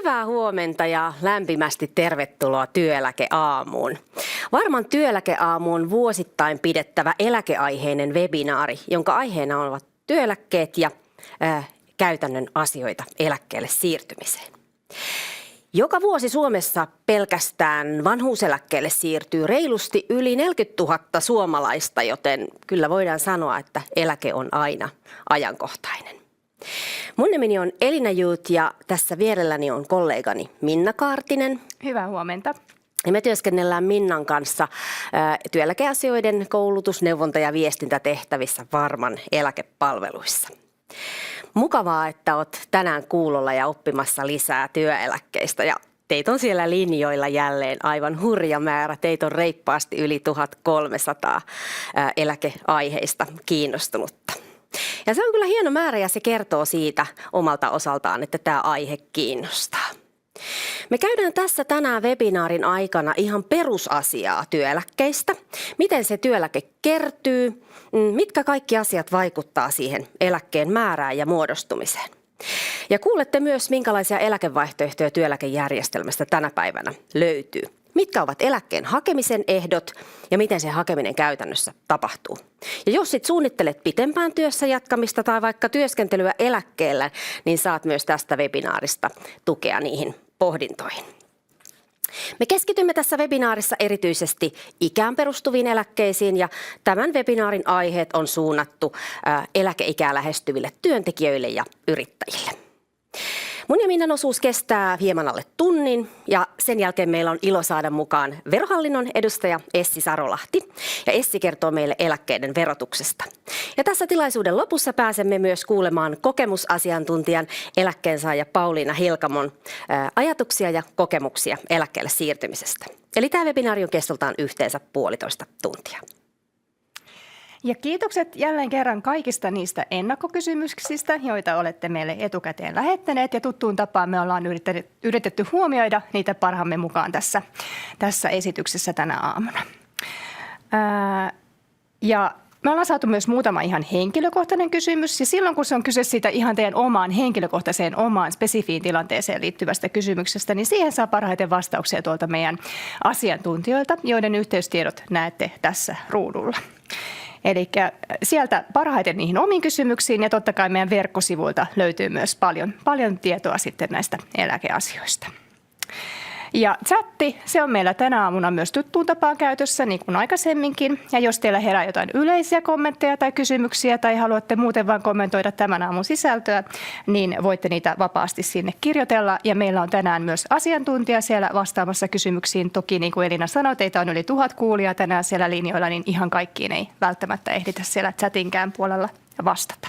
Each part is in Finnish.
Hyvää huomenta ja lämpimästi tervetuloa Työeläkeaamuun. Varman Työeläkeaamu on vuosittain pidettävä eläkeaiheinen webinaari, jonka aiheena ovat työeläkkeet ja käytännön asioita eläkkeelle siirtymiseen. Joka vuosi Suomessa pelkästään vanhuuseläkkeelle siirtyy reilusti yli 40 000 suomalaista, joten kyllä voidaan sanoa, että eläke on aina ajankohtainen. Mun nimeni on Elina Juut ja tässä vierelläni on kollegani Minna Kaartinen. Hyvää huomenta. Ja me työskennellään Minnan kanssa työeläkeasioiden koulutus-, neuvonta- ja viestintätehtävissä Varman eläkepalveluissa. Mukavaa, että olet tänään kuulolla ja oppimassa lisää työeläkkeistä ja teitä on siellä linjoilla jälleen aivan hurja määrä. Teitä on reippaasti yli 1300 eläkeaiheista kiinnostunutta. Ja se on kyllä hieno määrä ja se kertoo siitä omalta osaltaan, että tämä aihe kiinnostaa. Me käydään tässä tänään webinaarin aikana ihan perusasiaa työeläkkeistä. Miten se työeläke kertyy, mitkä kaikki asiat vaikuttaa siihen eläkkeen määrään ja muodostumiseen. Ja kuulette myös, minkälaisia eläkevaihtoehtoja työeläkejärjestelmästä tänä päivänä löytyy. Mitkä ovat eläkkeen hakemisen ehdot ja miten se hakeminen käytännössä tapahtuu. Ja jos sit suunnittelet pitempään työssä jatkamista tai vaikka työskentelyä eläkkeellä, niin saat myös tästä webinaarista tukea niihin pohdintoihin. Me keskitymme tässä webinaarissa erityisesti ikään perustuviin eläkkeisiin ja tämän webinaarin aiheet on suunnattu eläkeikää lähestyville työntekijöille ja yrittäjille. Mun ja Minnan osuus kestää hieman alle tunnin ja sen jälkeen meillä on ilo saada mukaan verohallinnon edustaja Essi Sarolahti. Ja Essi kertoo meille eläkkeiden verotuksesta. Ja tässä tilaisuuden lopussa pääsemme myös kuulemaan kokemusasiantuntijan eläkkeensaaja Pauliina Hilkamon ajatuksia ja kokemuksia eläkkeelle siirtymisestä. Eli tämä webinaari on kestoltaan yhteensä 1,5 tuntia. Ja kiitokset jälleen kerran kaikista niistä ennakkokysymyksistä, joita olette meille etukäteen lähettäneet. Ja tuttuun tapaan me ollaan yritetty huomioida niitä parhaamme mukaan tässä esityksessä tänä aamuna. Ja me ollaan saatu myös muutama ihan henkilökohtainen kysymys. Ja silloin kun se on kyse siitä ihan teidän omaan henkilökohtaiseen, omaan spesifiin tilanteeseen liittyvästä kysymyksestä, niin siihen saa parhaiten vastauksia tuolta meidän asiantuntijoilta, joiden yhteystiedot näette tässä ruudulla. Eli sieltä parhaiten niihin omiin kysymyksiin ja totta kai meidän verkkosivuilta löytyy myös paljon tietoa sitten näistä eläkeasioista. Ja chatti, se on meillä tänä aamuna myös tuttuun tapaan käytössä, niin kuin aikaisemminkin. Ja jos teillä herää jotain yleisiä kommentteja tai kysymyksiä tai haluatte muuten vain kommentoida tämän aamun sisältöä, niin voitte niitä vapaasti sinne kirjoitella. Ja meillä on tänään myös asiantuntija siellä vastaamassa kysymyksiin. Toki niin kuin Elina sanoi, teitä on yli 1000 kuulijaa tänään siellä linjoilla, niin ihan kaikkiin ei välttämättä ehditä siellä chatinkään puolella vastata.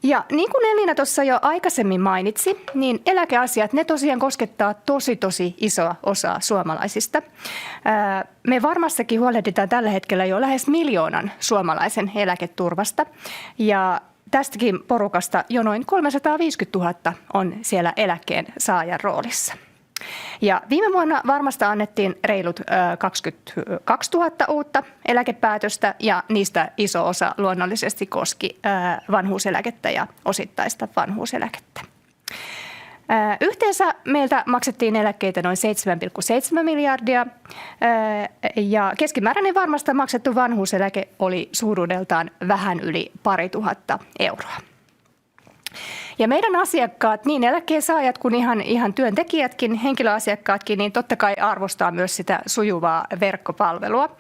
Ja niin kuin Elina tuossa jo aikaisemmin mainitsi, niin eläkeasiat, ne tosiaan koskettaa tosi isoa osaa suomalaisista. Me varmastikin huolehditaan tällä hetkellä jo lähes 1 miljoonan suomalaisen eläketurvasta ja tästäkin porukasta jo noin 350 000 on siellä eläkkeen saajan roolissa. Ja viime vuonna varmasta annettiin reilut 22 000 uutta eläkepäätöstä ja niistä iso osa luonnollisesti koski vanhuuseläkettä ja osittaista vanhuuseläkettä. Yhteensä meiltä maksettiin eläkkeitä noin 7,7 miljardia ja keskimääräinen varmasta maksettu vanhuuseläke oli suuruudeltaan vähän yli 2 000 euroa. Ja meidän asiakkaat, niin eläkkeensaajat kuin ihan työntekijätkin, henkilöasiakkaatkin, niin totta kai arvostaa myös sitä sujuvaa verkkopalvelua.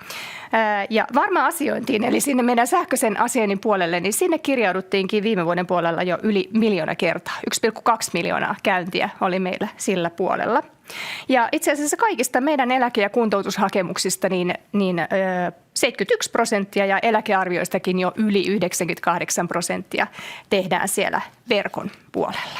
Ja varma asiointiin, eli sinne meidän sähköisen asioinnin puolelle, niin sinne kirjauduttiinkin viime vuoden puolella jo yli 1 miljoona kertaa. 1,2 miljoonaa käyntiä oli meillä sillä puolella. Ja itse asiassa kaikista meidän eläke- ja kuntoutushakemuksista niin 71% ja eläkearvioistakin jo yli 98% tehdään siellä verkon puolella.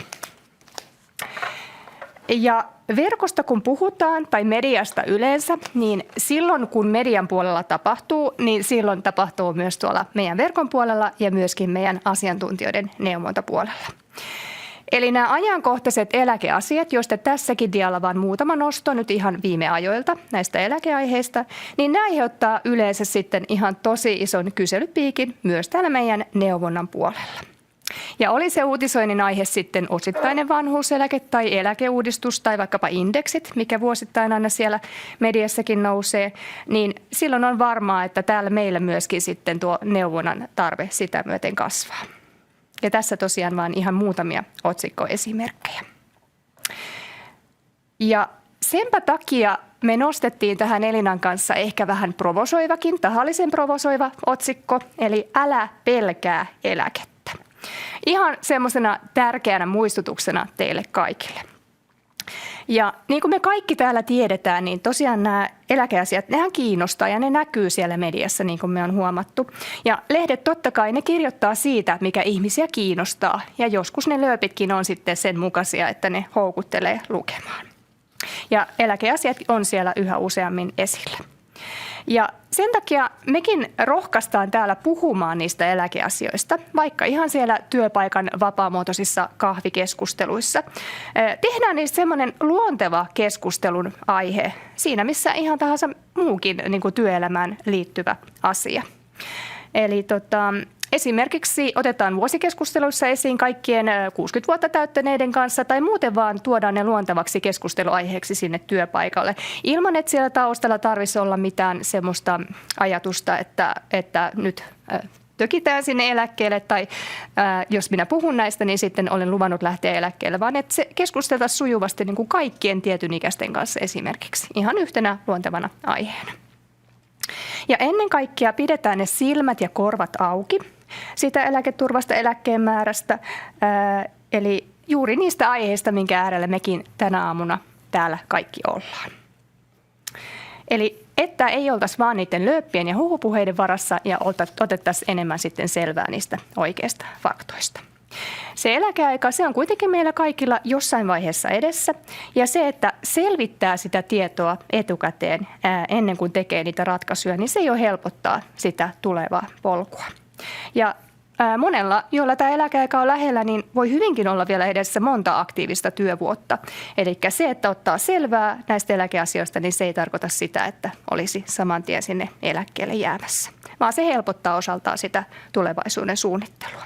Ja verkosta kun puhutaan tai mediasta yleensä, niin silloin kun median puolella tapahtuu, niin silloin tapahtuu myös tuolla meidän verkon puolella ja myöskin meidän asiantuntijoiden neuvontapuolella. Eli nämä ajankohtaiset eläkeasiat, joista tässäkin dialla vaan muutama nosto nyt ihan viime ajoilta näistä eläkeaiheista, niin ne aiheuttaa yleensä sitten ihan tosi ison kyselypiikin myös täällä meidän neuvonnan puolella. Ja oli se uutisoinnin aihe sitten osittainen vanhuuseläke tai eläkeuudistus tai vaikkapa indeksit, mikä vuosittain aina siellä mediassakin nousee, niin silloin on varmaa, että täällä meillä myöskin sitten tuo neuvonnan tarve sitä myöten kasvaa. Ja tässä tosiaan vain ihan muutamia otsikkoesimerkkejä. Ja senpä takia me nostettiin tähän Elinan kanssa ehkä vähän provosoivakin, tahallisen provosoiva otsikko, eli älä pelkää eläkettä. Ihan semmoisena tärkeänä muistutuksena teille kaikille. Ja niin kuin me kaikki täällä tiedetään, niin tosiaan nämä eläkeasiat, nehän kiinnostaa ja ne näkyy siellä mediassa, niin kuin me on huomattu. Ja lehdet totta kai ne kirjoittaa siitä, mikä ihmisiä kiinnostaa. Ja joskus ne lööpitkin on sitten sen mukaisia, että ne houkuttelee lukemaan. Ja eläkeasiat on siellä yhä useammin esillä. Ja sen takia mekin rohkaistaan täällä puhumaan niistä eläkeasioista, vaikka ihan siellä työpaikan vapaamuotoisissa kahvikeskusteluissa. Tehdään niistä semmoinen luonteva keskustelun aihe siinä, missä ihan tahansa muukin niin kuin työelämään liittyvä asia. Eli esimerkiksi otetaan vuosikeskusteluissa esiin kaikkien 60 vuotta täyttäneiden kanssa tai muuten vaan tuodaan ne luontevaksi keskusteluaiheeksi sinne työpaikalle. Ilman, että siellä taustalla tarvitsisi olla mitään semmoista ajatusta, että nyt tökitään sinne eläkkeelle tai jos minä puhun näistä, niin sitten olen luvannut lähteä eläkkeelle, vaan että se keskusteltaisiin sujuvasti niin kuin kaikkien tietyn ikäisten kanssa esimerkiksi ihan yhtenä luontevana aiheena. Ja ennen kaikkea pidetään ne silmät ja korvat auki sitä eläketurvasta, eläkkeen määrästä, eli juuri niistä aiheista, minkä äärellä mekin tänä aamuna täällä kaikki ollaan. Eli että ei oltaisi vaan niiden lööppien ja huhupuheiden varassa ja otettaisiin enemmän sitten selvää niistä oikeista faktoista. Se eläkeaika, se on kuitenkin meillä kaikilla jossain vaiheessa edessä ja se, että selvittää sitä tietoa etukäteen ennen kuin tekee niitä ratkaisuja, niin se jo helpottaa sitä tulevaa polkua. Ja monella, joilla tämä eläkeaika on lähellä, niin voi hyvinkin olla vielä edessä monta aktiivista työvuotta. Eli se, että ottaa selvää näistä eläkeasioista, niin se ei tarkoita sitä, että olisi saman tien sinne eläkkeelle jäämässä, vaan se helpottaa osaltaan sitä tulevaisuuden suunnittelua.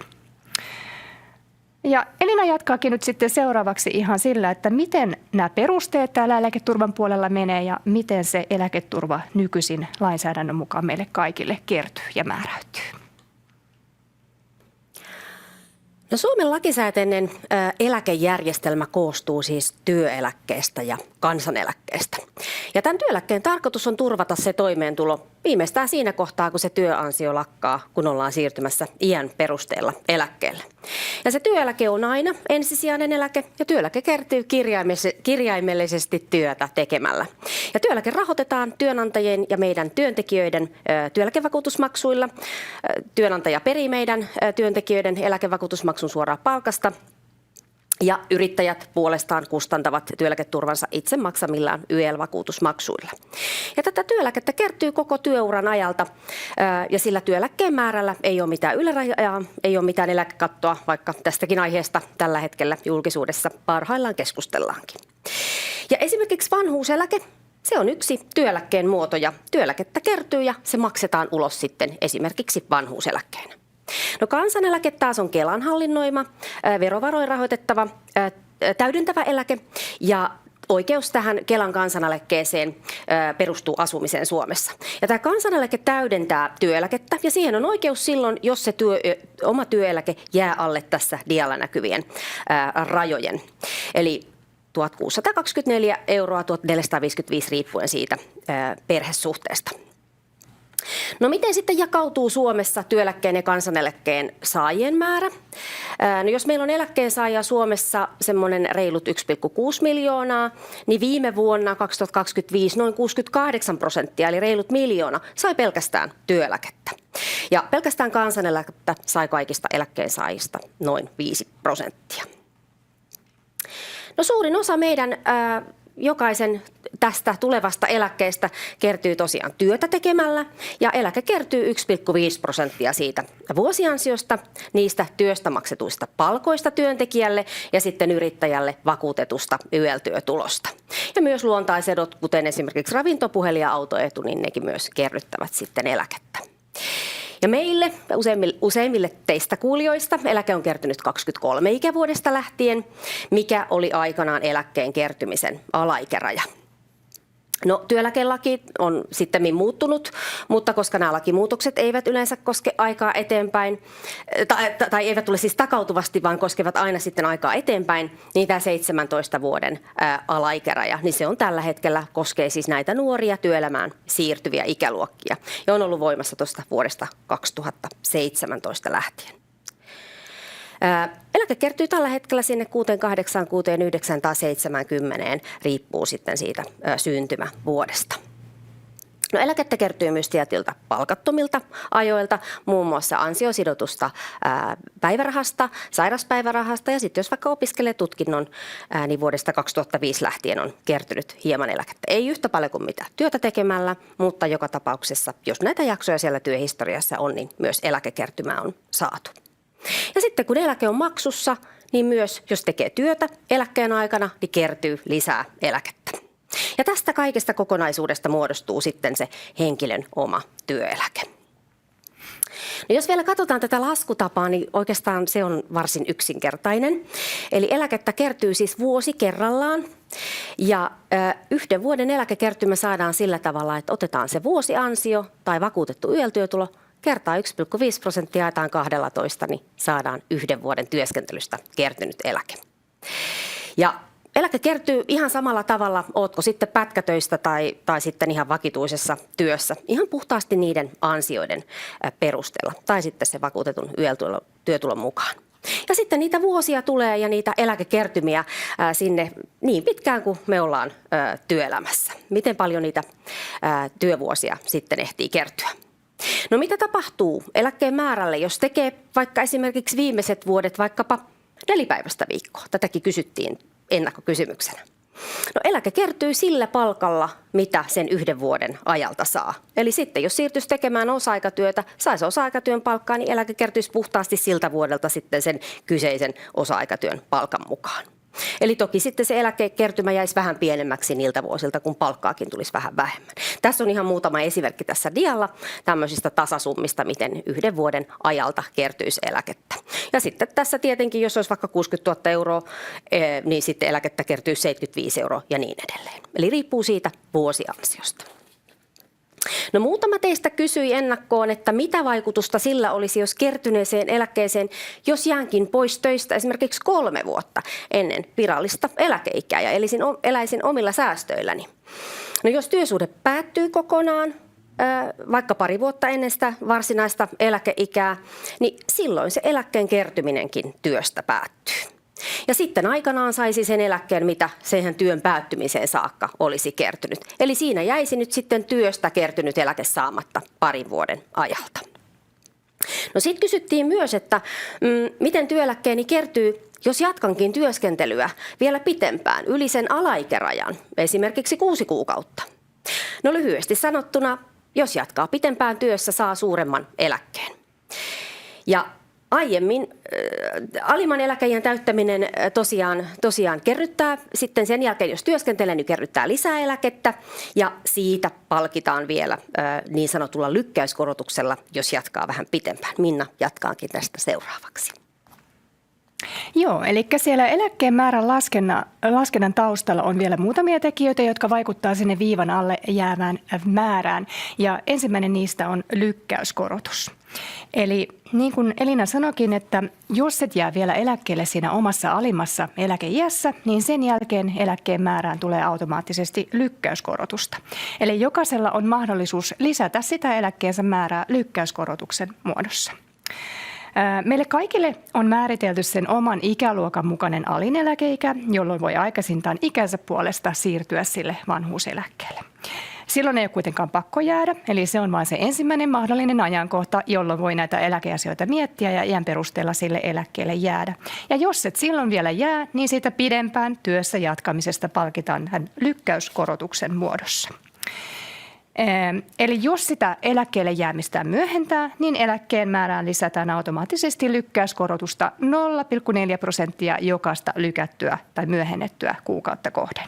Ja Elina jatkaakin nyt sitten seuraavaksi ihan sillä, että miten nämä perusteet täällä eläketurvan puolella menee ja miten se eläketurva nykyisin lainsäädännön mukaan meille kaikille kertyy ja määräytyy. No Suomen lakisääteinen eläkejärjestelmä koostuu siis työeläkkeestä ja kansaneläkkeestä. Ja tämän työeläkkeen tarkoitus on turvata se toimeentulo viimeistään siinä kohtaa, kun se työansio lakkaa, kun ollaan siirtymässä iän perusteella eläkkeelle. Ja se työeläke on aina ensisijainen eläke ja työeläke kertyy kirjaimellisesti työtä tekemällä. Ja työeläke rahoitetaan työnantajien ja meidän työntekijöiden työeläkevakuutusmaksuilla. Työnantaja perii meidän työntekijöiden eläkevakuutusmaksun suoraan palkasta. Ja yrittäjät puolestaan kustantavat työeläketurvansa itse maksamillaan YEL-vakuutusmaksuilla. Ja tätä työeläkettä kertyy koko työuran ajalta ja sillä työeläkkeen määrällä ei ole mitään ylärajaa, ei ole mitään eläkekattoa, vaikka tästäkin aiheesta tällä hetkellä julkisuudessa parhaillaan keskustellaankin. Ja esimerkiksi vanhuuseläke, se on yksi työeläkkeen muoto ja työeläkettä kertyy ja se maksetaan ulos sitten esimerkiksi vanhuuseläkkeenä. No kansaneläke taas on Kelan hallinnoima, verovaroin rahoitettava, täydentävä eläke ja oikeus tähän Kelan kansaneläkkeeseen perustuu asumiseen Suomessa. Ja tämä kansaneläke täydentää työeläkettä ja siihen on oikeus silloin, jos se oma työeläke jää alle tässä dialla näkyvien rajojen. Eli 1 624 euroa, 1 455 riippuen siitä perhesuhteesta. No miten sitten jakautuu Suomessa työeläkkeen ja kansaneläkkeen saajien määrä? No jos meillä on eläkkeensaajia Suomessa semmoinen reilut 1,6 miljoonaa, niin viime vuonna 2025 noin 68% eli reilut miljoona sai pelkästään työeläkettä. Ja pelkästään kansaneläkettä sai kaikista eläkkeensaajista noin 5%. No suurin osa meidän jokaisen tästä tulevasta eläkkeestä kertyy tosiaan työtä tekemällä ja eläke kertyy 1,5% siitä vuosiansiosta, niistä työstä maksetuista palkoista työntekijälle ja sitten yrittäjälle vakuutetusta YEL-työtulosta. Ja myös luontaisedot, kuten esimerkiksi ravinto, puhelin ja autoetu, niin nekin myös kerryttävät sitten eläkettä. Ja meille, useimmille teistä kuulijoista, eläke on kertynyt 23 ikävuodesta lähtien, mikä oli aikanaan eläkkeen kertymisen alaikäraja. No, työeläkelaki on sittemmin muuttunut, mutta koska nämä lakimuutokset eivät yleensä koske aikaa eteenpäin, tai eivät tule siis takautuvasti, vaan koskevat aina sitten aikaa eteenpäin, niin tämä 17 vuoden alaikäraja, niin se on tällä hetkellä, koskee siis näitä nuoria työelämään siirtyviä ikäluokkia, ja on ollut voimassa tuosta vuodesta 2017 lähtien. Eläke kertyy tällä hetkellä sinne 68, 69 tai 70, riippuu sitten siitä syntymävuodesta. No, eläkettä kertyy myös tietyiltä palkattomilta ajoilta, muun muassa ansiosidotusta päivärahasta, sairauspäivärahasta ja sitten jos vaikka opiskelee tutkinnon, niin vuodesta 2005 lähtien on kertynyt hieman eläkettä. Ei yhtä paljon kuin mitä työtä tekemällä, mutta joka tapauksessa, jos näitä jaksoja siellä työhistoriassa on, niin myös eläkekertymää on saatu. Ja sitten kun eläke on maksussa, niin myös jos tekee työtä eläkkeen aikana, niin kertyy lisää eläkettä. Ja tästä kaikesta kokonaisuudesta muodostuu sitten se henkilön oma työeläke. No, jos vielä katsotaan tätä laskutapaa, niin oikeastaan se on varsin yksinkertainen. Eli eläkettä kertyy siis vuosi kerrallaan. Ja yhden vuoden eläkekertymä saadaan sillä tavalla, että otetaan se vuosiansio tai vakuutettu YEL-työtulo kertaa 1,5% jaetaan 12, niin saadaan yhden vuoden työskentelystä kertynyt eläke. Ja eläke kertyy ihan samalla tavalla, ootko sitten pätkätöistä tai sitten ihan vakituisessa työssä, ihan puhtaasti niiden ansioiden perusteella tai sitten se vakuutetun YEL-työtulon mukaan. Ja sitten niitä vuosia tulee ja niitä eläkekertymiä sinne niin pitkään kuin me ollaan työelämässä. Miten paljon niitä työvuosia sitten ehtii kertyä? No, mitä tapahtuu eläkkeen määrälle, jos tekee vaikka esimerkiksi viimeiset vuodet vaikkapa 4 päivästä viikkoa? Tätäkin kysyttiin ennakkokysymyksenä. No, eläke kertyy sillä palkalla, mitä sen yhden vuoden ajalta saa. Eli sitten jos siirtyisi tekemään osa-aikatyötä, saisi osa-aikatyön palkkaa, niin eläke kertyisi puhtaasti siltä vuodelta sitten sen kyseisen osa-aikatyön palkan mukaan. Eli toki sitten se eläkekertymä jäisi vähän pienemmäksi niiltä vuosilta, kun palkkaakin tulisi vähän vähemmän. Tässä on ihan muutama esimerkki tässä dialla tämmöisistä tasasummista, miten yhden vuoden ajalta kertyisi eläkettä. Ja sitten tässä tietenkin, jos olisi vaikka 60 000 euroa, niin sitten eläkettä kertyy 75 euroa ja niin edelleen. Eli riippuu siitä vuosiansiosta. No, muutama teistä kysyi ennakkoon, että mitä vaikutusta sillä olisi, jos kertyneeseen eläkkeeseen, jos jäänkin pois töistä esimerkiksi 3 vuotta ennen virallista eläkeikää ja eläisin omilla säästöilläni. No, jos työsuhde päättyy kokonaan, vaikka 2 vuotta ennen sitä varsinaista eläkeikää, niin silloin se eläkkeen kertyminenkin työstä päättyy. Ja sitten aikanaan saisi sen eläkkeen, mitä siihen työn päättymiseen saakka olisi kertynyt. Eli siinä jäisi nyt sitten työstä kertynyt eläke saamatta 2 vuoden ajalta. No, sitten kysyttiin myös, että miten työeläkkeeni kertyy, jos jatkankin työskentelyä vielä pitempään, yli sen alaikärajan, esimerkiksi 6 kuukautta. No, lyhyesti sanottuna, jos jatkaa pitempään työssä, saa suuremman eläkkeen. Ja aiemmin alimman eläkeiän täyttäminen tosiaan kerryttää, sitten sen jälkeen jos työskentelee, niin kerryttää lisää eläkettä ja siitä palkitaan vielä niin sanotulla lykkäyskorotuksella, jos jatkaa vähän pitempään. Minna jatkaankin tästä seuraavaksi. Joo, eli siellä eläkkeen määrän laskennan taustalla on vielä muutamia tekijöitä, jotka vaikuttaa sinne viivan alle jäävään määrään. Ja ensimmäinen niistä on lykkäyskorotus. Eli niin kuin Elina sanoikin, että jos et jää vielä eläkkeelle siinä omassa alimmassa eläkeiässä, niin sen jälkeen eläkkeen määrään tulee automaattisesti lykkäyskorotusta. Eli jokaisella on mahdollisuus lisätä sitä eläkkeensä määrää lykkäyskorotuksen muodossa. Meille kaikille on määritelty sen oman ikäluokan mukainen alineläkeikä, jolloin voi aikaisintaan ikänsä puolesta siirtyä sille vanhuuseläkkeelle. Silloin ei ole kuitenkaan pakko jäädä, eli se on vain se ensimmäinen mahdollinen ajankohta, jolloin voi näitä eläkeasioita miettiä ja iän perusteella sille eläkkeelle jäädä. Ja jos et silloin vielä jää, niin siitä pidempään työssä jatkamisesta palkitaan lykkäyskorotuksen muodossa. Eli jos sitä eläkkeelle jäämistä myöhentää, niin eläkkeen määrään lisätään automaattisesti lykkäyskorotusta 0,4% jokaista lykättyä tai myöhennettyä kuukautta kohden.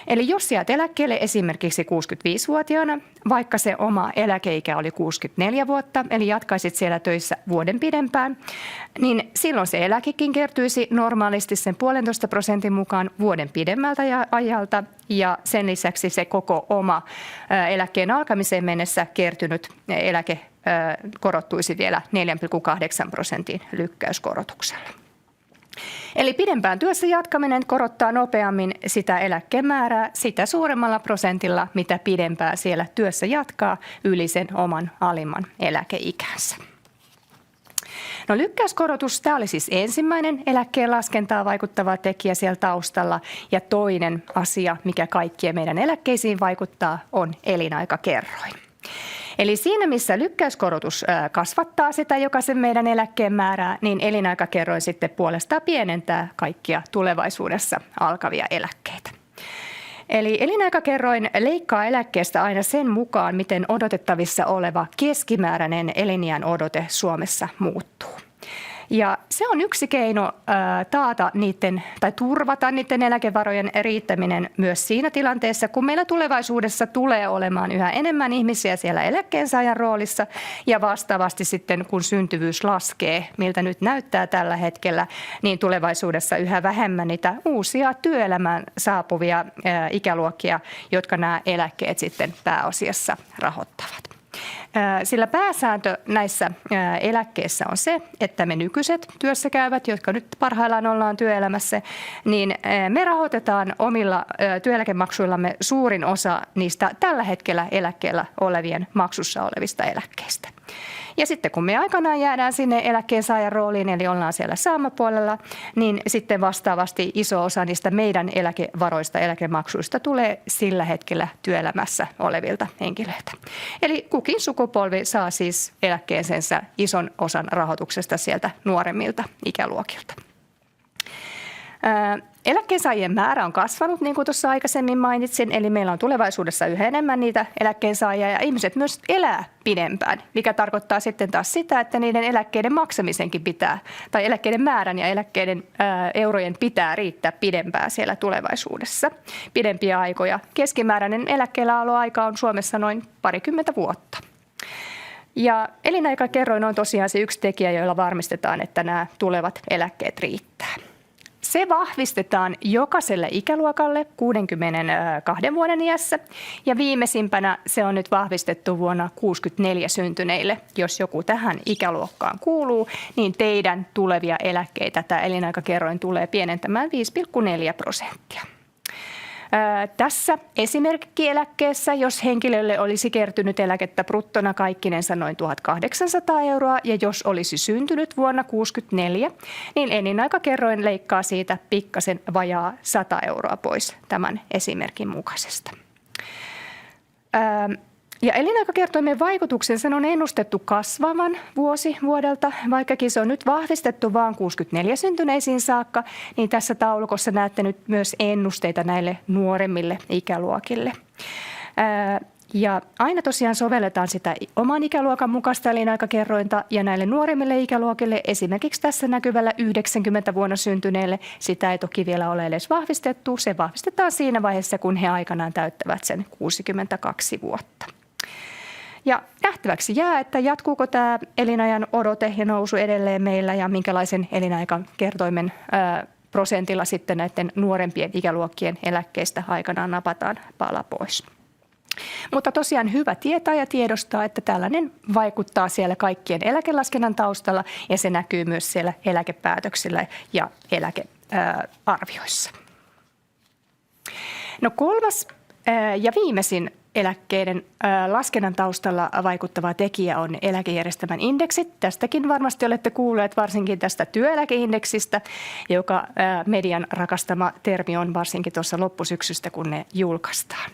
Eli jos jäät eläkkeelle esimerkiksi 65-vuotiaana, vaikka se oma eläkeikä oli 64 vuotta, eli jatkaisit siellä töissä vuoden pidempään, niin silloin se eläkekin kertyisi normaalisti sen 1,5% mukaan vuoden pidemmältä ajalta, ja sen lisäksi se koko oma eläkkeen alkamiseen mennessä kertynyt eläke korottuisi vielä 4,8% lykkäyskorotuksella. Eli pidempään työssä jatkaminen korottaa nopeammin sitä eläkkeen määrää sitä suuremmalla prosentilla, mitä pidempään siellä työssä jatkaa yli sen oman alimman eläkeikänsä. No lykkäyskorotus, tämä oli siis ensimmäinen eläkkeen laskentaa vaikuttava tekijä siellä taustalla, ja toinen asia, mikä kaikkien meidän eläkkeisiin vaikuttaa, on elinaikakerroin. Eli siinä, missä lykkäyskorotus kasvattaa sitä jokaisen meidän eläkkeen määrää, niin elinaikakerroin sitten puolestaan pienentää kaikkia tulevaisuudessa alkavia eläkkeitä. Eli elinaikakerroin leikkaa eläkkeestä aina sen mukaan, miten odotettavissa oleva keskimääräinen eliniän odote Suomessa muuttuu. Ja se on yksi keino taata niiden tai turvata niiden eläkevarojen riittäminen myös siinä tilanteessa, kun meillä tulevaisuudessa tulee olemaan yhä enemmän ihmisiä siellä eläkkeensaajan roolissa, ja vastaavasti sitten kun syntyvyys laskee, miltä nyt näyttää tällä hetkellä, niin tulevaisuudessa yhä vähemmän niitä uusia työelämään saapuvia ikäluokkia, jotka nämä eläkkeet sitten pääasiassa rahoittavat. Sillä pääsääntö näissä eläkkeissä on se, että me nykyiset työssäkäyvät, jotka nyt parhaillaan ollaan työelämässä, niin me rahoitetaan omilla työeläkemaksuillamme suurin osa niistä tällä hetkellä eläkkeellä olevien maksussa olevista eläkkeistä. Ja sitten kun me aikanaan jäädään sinne eläkkeensaajan rooliin, eli ollaan siellä saamapuolella, niin sitten vastaavasti iso osa niistä meidän eläkevaroista, eläkemaksuista tulee sillä hetkellä työelämässä olevilta henkilöiltä. Eli kukin sukupolvi saa siis eläkkeensä ison osan rahoituksesta sieltä nuoremmilta ikäluokilta. Eläkkeensaajien määrä on kasvanut, niin kuin tuossa aikaisemmin mainitsin, eli meillä on tulevaisuudessa yhä enemmän niitä eläkkeensaajia, ja ihmiset myös elää pidempään, mikä tarkoittaa sitten taas sitä, että niiden eläkkeiden maksamisenkin pitää, tai eläkkeiden määrän ja eläkkeiden eurojen pitää riittää pidempään siellä tulevaisuudessa, pidempiä aikoja. Keskimääräinen eläkkeelläoloaika on Suomessa noin 20 vuotta. Ja elinaikakerroin on tosiaan se yksi tekijä, jolla varmistetaan, että nämä tulevat eläkkeet riittää. Se vahvistetaan jokaiselle ikäluokalle 62 vuoden iässä, ja viimeisimpänä se on nyt vahvistettu vuonna 64 syntyneille. Jos joku tähän ikäluokkaan kuuluu, niin teidän tulevia eläkkeitä tämä elinaikakerroin tulee pienentämään 5,4%. Tässä esimerkkieläkkeessä, jos henkilölle olisi kertynyt eläkettä bruttona kaikkinensa noin 1 800 euroa, ja jos olisi syntynyt vuonna 1964, niin elinaikakerroin leikkaa siitä pikkasen vajaa 100 euroa pois tämän esimerkin mukaisesta. Ja elinaikakertoimen vaikutuksen sen on ennustettu kasvavan vuosi vuodelta, vaikkakin se on nyt vahvistettu vain 64 syntyneisiin saakka, niin tässä taulukossa näette nyt myös ennusteita näille nuoremmille ikäluokille. Ja aina tosiaan sovelletaan sitä oman ikäluokan mukaista elinaikakerrointa, ja näille nuoremmille ikäluokille, esimerkiksi tässä näkyvällä 90 vuonna syntyneelle, sitä ei toki vielä ole edes vahvistettu. Se vahvistetaan siinä vaiheessa, kun he aikanaan täyttävät sen 62 vuotta. Ja nähtäväksi jää, että jatkuuko tämä elinajan odote ja nousu edelleen meillä, ja minkälaisen elinaikakertoimen prosentilla sitten näiden nuorempien ikäluokkien eläkkeistä aikanaan napataan pala pois. Mutta tosiaan hyvä tietää ja tiedostaa, että tällainen vaikuttaa siellä kaikkien eläkelaskennan taustalla, ja se näkyy myös siellä eläkepäätöksillä ja eläkearvioissa. No kolmas ja viimeisin eläkkeiden laskennan taustalla vaikuttava tekijä on eläkejärjestelmän indeksit. Tästäkin varmasti olette kuulleet, varsinkin tästä työeläkeindeksistä, joka median rakastama termi on varsinkin tuossa loppusyksystä, kun ne julkaistaan.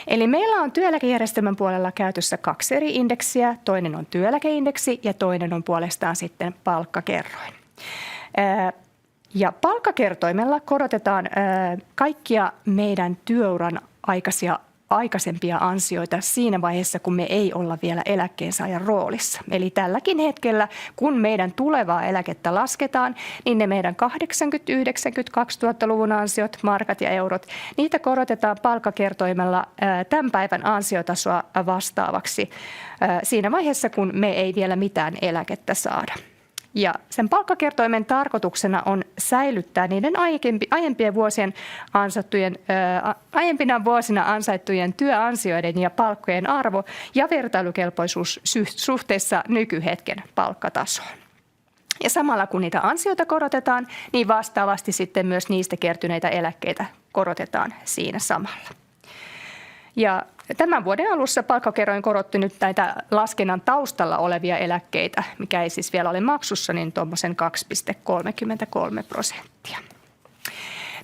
Eli meillä on työeläkejärjestelmän puolella käytössä 2 eri indeksiä. Toinen on työeläkeindeksi ja toinen on puolestaan sitten palkkakerroin. Ja palkkakertoimella korotetaan kaikkia meidän työuran aikaisia aikaisempia ansioita siinä vaiheessa, kun me ei olla vielä eläkkeensaajan roolissa. Eli tälläkin hetkellä, kun meidän tulevaa eläkettä lasketaan, niin ne meidän 80, 90, 2000-luvun ansiot, markat ja eurot, niitä korotetaan palkkakertoimella tämän päivän ansiotasoa vastaavaksi siinä vaiheessa, kun me ei vielä mitään eläkettä saada. Ja sen palkkakertoimen tarkoituksena on säilyttää niiden aiempina vuosina ansaittujen työansioiden ja palkkojen arvo ja vertailukelpoisuus suhteessa nykyhetken palkkatasoon. Ja samalla kun niitä ansioita korotetaan, niin vastaavasti sitten myös niistä kertyneitä eläkkeitä korotetaan siinä samalla. Ja tämän vuoden alussa palkkakerroin korotti nyt näitä laskennan taustalla olevia eläkkeitä, mikä ei siis vielä ole maksussa, niin tuommoisen 2,33%.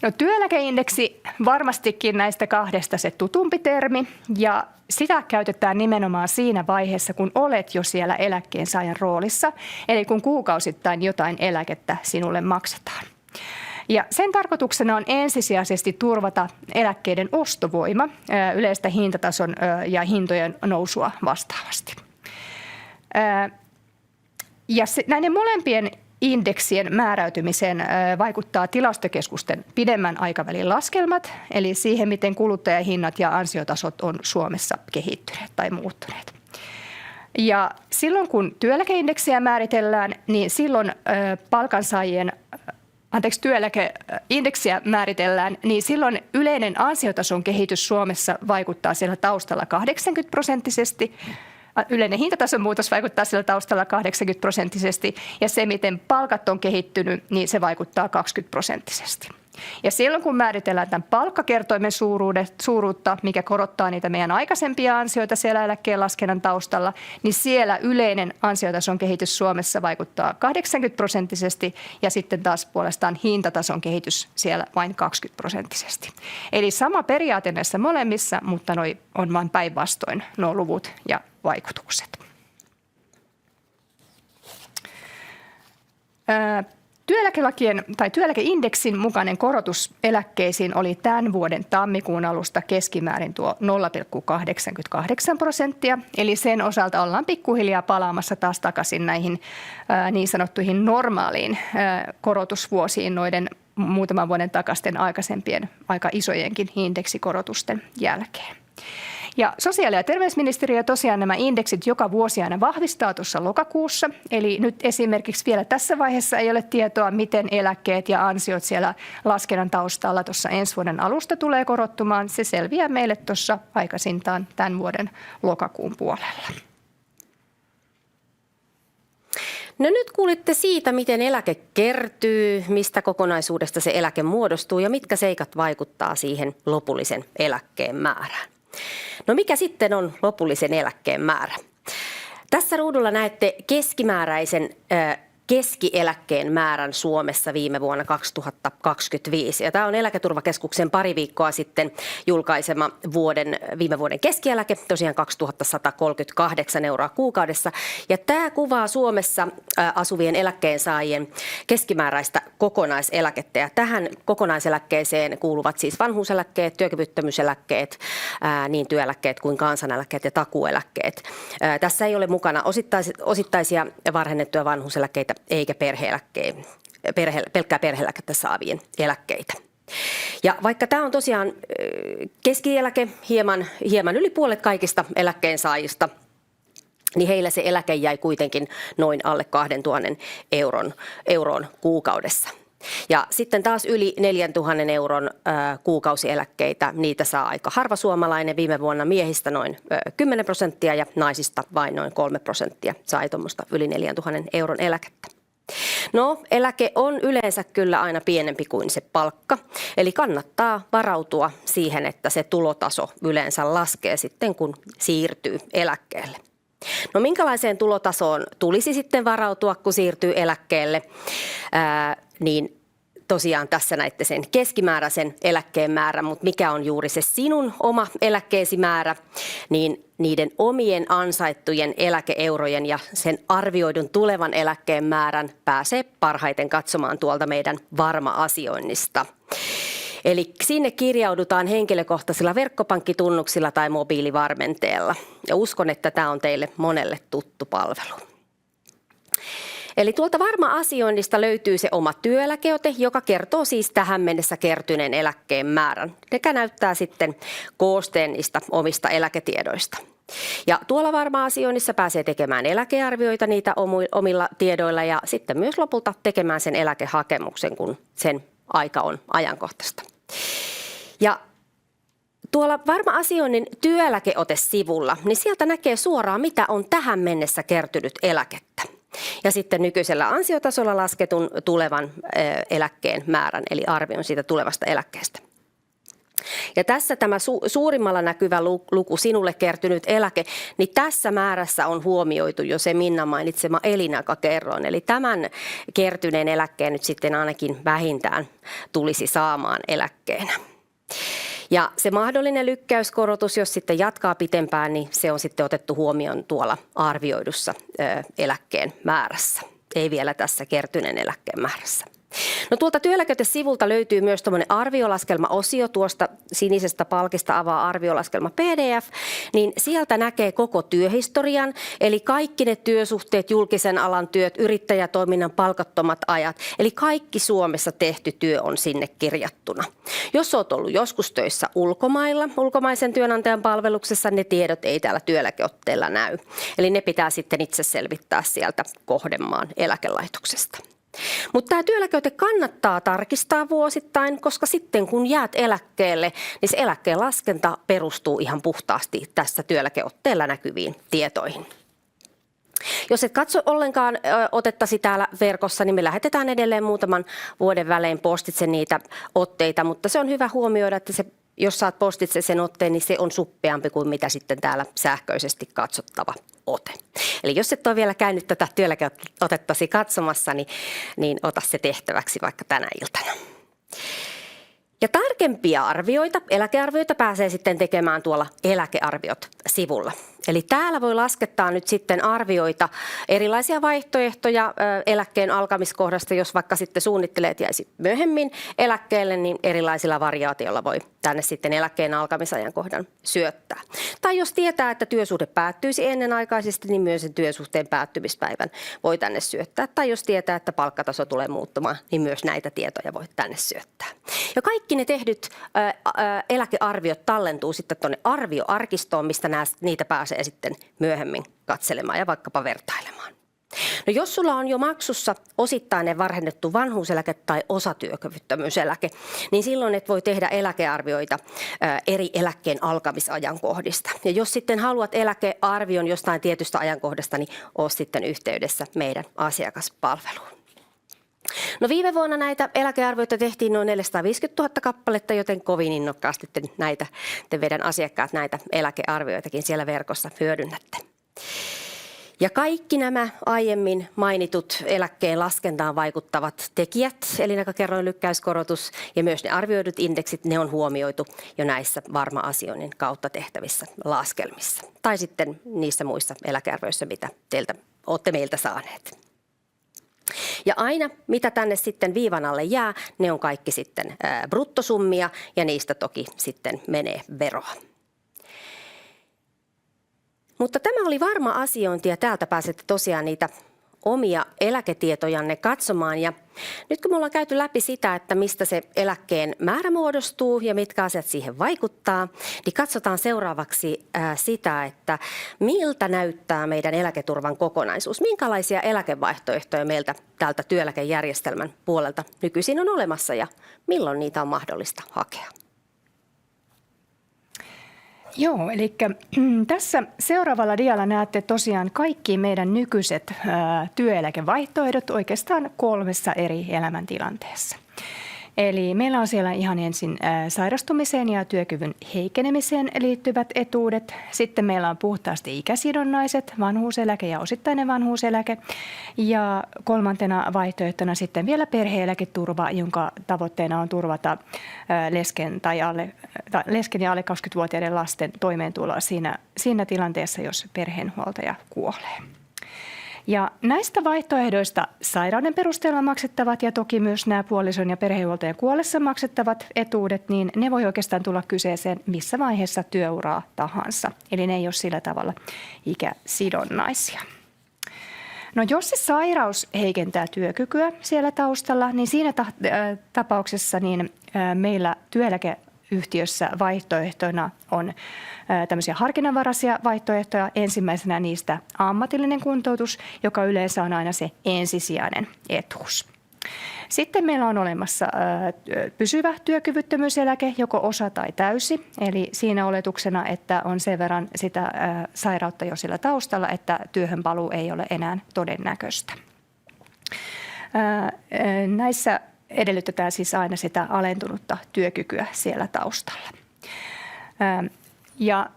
No, työeläkeindeksi varmastikin näistä kahdesta se tutumpi termi, ja sitä käytetään nimenomaan siinä vaiheessa, kun olet jo siellä eläkkeensaajan roolissa, eli kun kuukausittain jotain eläkettä sinulle maksetaan. Ja sen tarkoituksena on ensisijaisesti turvata eläkkeiden ostovoima yleistä hintatason ja hintojen nousua vastaavasti. Ja näiden molempien indeksien määräytymiseen vaikuttaa tilastokeskusten pidemmän aikavälin laskelmat, eli siihen, miten kuluttajahinnat ja ansiotasot on Suomessa kehittyneet tai muuttuneet. Ja silloin, kun työeläkeindeksiä määritellään, niin silloin työeläkeindeksiä määritellään, niin silloin yleinen ansiotason kehitys Suomessa vaikuttaa siellä taustalla 80%. Yleinen hintatason muutos vaikuttaa siellä taustalla 80%, ja se, miten palkat on kehittynyt, niin se vaikuttaa 20%. Ja silloin, kun määritellään tämän palkkakertoimen suuruutta, mikä korottaa niitä meidän aikaisempia ansioita siellä eläkkeen laskennan taustalla, niin siellä yleinen ansiotason kehitys Suomessa vaikuttaa 80%, ja sitten taas puolestaan hintatason kehitys siellä vain 20%. Eli sama periaate näissä molemmissa, mutta noi on vain päinvastoin nuo luvut ja vaikutukset. Työeläkelakien tai työeläkeindeksin mukainen korotus eläkkeisiin oli tämän vuoden tammikuun alusta keskimäärin tuo 0,88%. Eli sen osalta ollaan pikkuhiljaa palaamassa taas takaisin näihin niin sanottuihin normaaliin korotusvuosiin noiden muutaman vuoden takaisten aikaisempien aika isojenkin indeksikorotusten jälkeen. Ja sosiaali- ja terveysministeriö tosiaan nämä indeksit joka vuosi aina vahvistaa tuossa lokakuussa. Eli nyt esimerkiksi vielä tässä vaiheessa ei ole tietoa, miten eläkkeet ja ansiot siellä laskennan taustalla tuossa ensi vuoden alusta tulee korottumaan. Se selviää meille tuossa aikaisintaan tämän vuoden lokakuun puolella. No, nyt kuulitte siitä, miten eläke kertyy, mistä kokonaisuudesta se eläke muodostuu ja mitkä seikat vaikuttaa siihen lopullisen eläkkeen määrään. No, mikä sitten on lopullisen eläkkeen määrä? Tässä ruudulla näette keskimääräisen keskieläkkeen määrän Suomessa viime vuonna 2025. Ja tämä on Eläketurvakeskuksen pari viikkoa sitten julkaisema viime vuoden keskieläke, tosiaan 2138 euroa kuukaudessa. Ja tämä kuvaa Suomessa asuvien eläkkeensaajien keskimääräistä kokonaiseläkettä. Ja tähän kokonaiseläkkeeseen kuuluvat siis vanhuuseläkkeet, työkyvyttömyyseläkkeet, niin työeläkkeet kuin kansaneläkkeet ja takuueläkkeet. Tässä ei ole mukana osittaisia varhennettuja vanhuuseläkkeitä eikä pelkkää perhe-eläkettä saavien eläkkeitä. Ja vaikka tämä on tosiaan keskieläke, hieman yli puolet kaikista eläkkeensaajista, niin heillä se eläke jäi kuitenkin noin alle 2000 euroon kuukaudessa. Ja sitten taas yli 4000 euron kuukausieläkkeitä, niitä saa aika harva suomalainen. Viime vuonna miehistä noin 10% ja naisista vain noin 3% sai tuommoista yli 4000 euron eläkettä. No, eläke on yleensä kyllä aina pienempi kuin se palkka, eli kannattaa varautua siihen, että se tulotaso yleensä laskee sitten, kun siirtyy eläkkeelle. No, minkälaiseen tulotasoon tulisi sitten varautua, kun siirtyy eläkkeelle, niin tosiaan tässä näitte sen keskimääräisen eläkkeen määrän, mutta mikä on juuri se sinun oma eläkkeesi määrä, niin niiden omien ansaittujen eläkeeurojen ja sen arvioidun tulevan eläkkeen määrän pääsee parhaiten katsomaan tuolta meidän Varma-asioinnista. Eli sinne kirjaudutaan henkilökohtaisilla verkkopankkitunnuksilla tai mobiilivarmenteella. Ja uskon, että tämä on teille monelle tuttu palvelu. Eli tuolta Varma-asioinnista löytyy se oma työeläkeote, joka kertoo siis tähän mennessä kertyneen eläkkeen määrän, sekä näyttää sitten koosteen niistä omista eläketiedoista. Ja tuolla Varma-asioinnissa pääsee tekemään eläkearvioita niitä omilla tiedoilla ja sitten myös lopulta tekemään sen eläkehakemuksen, kun sen aika on ajankohtaista. Ja tuolla Varma-asioinnin työeläkeote-sivulla, niin sieltä näkee suoraan, mitä on tähän mennessä kertynyt eläkettä. Ja sitten nykyisellä ansiotasolla lasketun tulevan eläkkeen määrän, eli arvion siitä tulevasta eläkkeestä. Ja tässä tämä suurimmalla näkyvä luku, sinulle kertynyt eläke, niin tässä määrässä on huomioitu jo se Minnan mainitsema elinaikakerroin. Eli tämän kertyneen eläkkeen nyt sitten ainakin vähintään tulisi saamaan eläkkeenä. Ja se mahdollinen lykkäyskorotus, jos sitten jatkaa pitempään, niin se on sitten otettu huomioon tuolla arvioidussa eläkkeen määrässä, ei vielä tässä kertyneen eläkkeen määrässä. No tuolta työeläkeote-sivulta löytyy myös tuommoinen arviolaskelma-osio, tuosta sinisestä palkista avaa arviolaskelma PDF, niin sieltä näkee koko työhistorian, eli kaikki ne työsuhteet, julkisen alan työt, yrittäjätoiminnan palkattomat ajat, eli kaikki Suomessa tehty työ on sinne kirjattuna. Jos olet ollut joskus töissä ulkomailla, ulkomaisen työnantajan palveluksessa, ne tiedot ei täällä työeläkeotteella näy, eli ne pitää sitten itse selvittää sieltä kohdemaan eläkelaitoksesta. Mutta tämä työeläkeote kannattaa tarkistaa vuosittain, koska sitten kun jäät eläkkeelle, niin se eläkkeen laskenta perustuu ihan puhtaasti tässä työeläkeotteella näkyviin tietoihin. Jos et katso ollenkaan otettasi täällä verkossa, niin me lähetetään edelleen muutaman vuoden välein postitse niitä otteita, mutta se on hyvä huomioida, että jos saat postitse sen otteen, niin se on suppeampi kuin mitä sitten täällä sähköisesti katsottava ote. Eli jos et ole vielä käynyt tätä työeläkeotettasi katsomassa, niin ota se tehtäväksi vaikka tänä iltana. Ja tarkempia arvioita, eläkearvioita pääsee sitten tekemään tuolla eläkearviot-sivulla. Eli täällä voi laskettaa nyt sitten arvioita, erilaisia vaihtoehtoja eläkkeen alkamiskohdasta, jos vaikka sitten suunnittelee, että jäisi myöhemmin eläkkeelle, niin erilaisilla variaatioilla voi tänne sitten eläkkeen alkamisajankohdan syöttää. Tai jos tietää, että työsuhde päättyisi ennenaikaisesti, niin myös sen työsuhteen päättymispäivän voi tänne syöttää. Tai jos tietää, että palkkataso tulee muuttumaan, niin myös näitä tietoja voi tänne syöttää. Ja kaikki ne tehdyt eläkearviot tallentuu sitten tuonne arvioarkistoon, mistä niitä pääsee sitten myöhemmin katselemaan ja vaikkapa vertailemaan. No jos sulla on jo maksussa osittainen varhennettu vanhuuseläke tai osatyökyvyttömyyseläke, niin silloin et voi tehdä eläkearvioita eri eläkkeen alkamisajankohdista. Ja jos sitten haluat eläkearvion jostain tietystä ajankohdasta, niin oo sitten yhteydessä meidän asiakaspalveluun. No viime vuonna näitä eläkearvioita tehtiin noin 450 000 kappaletta, joten kovin innokkaasti te meidän asiakkaat näitä eläkearvioitakin siellä verkossa hyödynnätte. Ja kaikki nämä aiemmin mainitut eläkkeen laskentaan vaikuttavat tekijät, elinaikakerroin, lykkäyskorotus ja myös ne arvioidut indeksit, ne on huomioitu jo näissä Varma-asioinnin kautta tehtävissä laskelmissa. Tai sitten niissä muissa eläkearvioissa, mitä olette meiltä saaneet. Ja aina, mitä tänne sitten viivan alle jää, ne on kaikki sitten bruttosummia ja niistä toki sitten menee veroa. Mutta tämä oli Varma-asiointi ja täältä pääsette tosiaan niitä omia eläketietojanne katsomaan. Ja nyt kun me ollaan käyty läpi sitä, että mistä se eläkkeen määrä muodostuu ja mitkä asiat siihen vaikuttaa, niin katsotaan seuraavaksi sitä, että miltä näyttää meidän eläketurvan kokonaisuus. Minkälaisia eläkevaihtoehtoja meiltä täältä työeläkejärjestelmän puolelta nykyisin on olemassa ja milloin niitä on mahdollista hakea. Joo, eli tässä seuraavalla dialla näette tosiaan kaikki meidän nykyiset työeläkevaihtoehdot oikeastaan 3 eri elämäntilanteessa. Eli meillä on siellä ihan ensin sairastumiseen ja työkyvyn heikenemiseen liittyvät etuudet. Sitten meillä on puhtaasti ikäsidonnaiset, vanhuuseläke ja osittainen vanhuuseläke. Ja 3. vaihtoehtona sitten vielä perhe-eläketurva, jonka tavoitteena on turvata lesken ja alle 20-vuotiaiden lasten toimeentuloa siinä tilanteessa, jos perheenhuoltaja kuolee. Ja näistä vaihtoehdoista sairauden perusteella maksettavat ja toki myös nämä puolison ja perhehuoltajan kuollessa maksettavat etuudet, niin ne voi oikeastaan tulla kyseeseen missä vaiheessa työuraa tahansa. Eli ne ei ole sillä tavalla ikäsidonnaisia. No jos se sairaus heikentää työkykyä siellä taustalla, niin siinä tapauksessa niin meillä työeläkeyhtiössä vaihtoehtoina on tämmöisiä harkinnanvaraisia vaihtoehtoja. Ensimmäisenä niistä ammatillinen kuntoutus, joka yleensä on aina se ensisijainen etuus. Sitten meillä on olemassa pysyvä työkyvyttömyyseläke, joko osa tai täysi. Eli siinä oletuksena, että on sen verran sitä sairautta jo sillä taustalla, että työhön paluu ei ole enää todennäköistä. Näissä edellytetään siis aina sitä alentunutta työkykyä siellä taustalla. Ja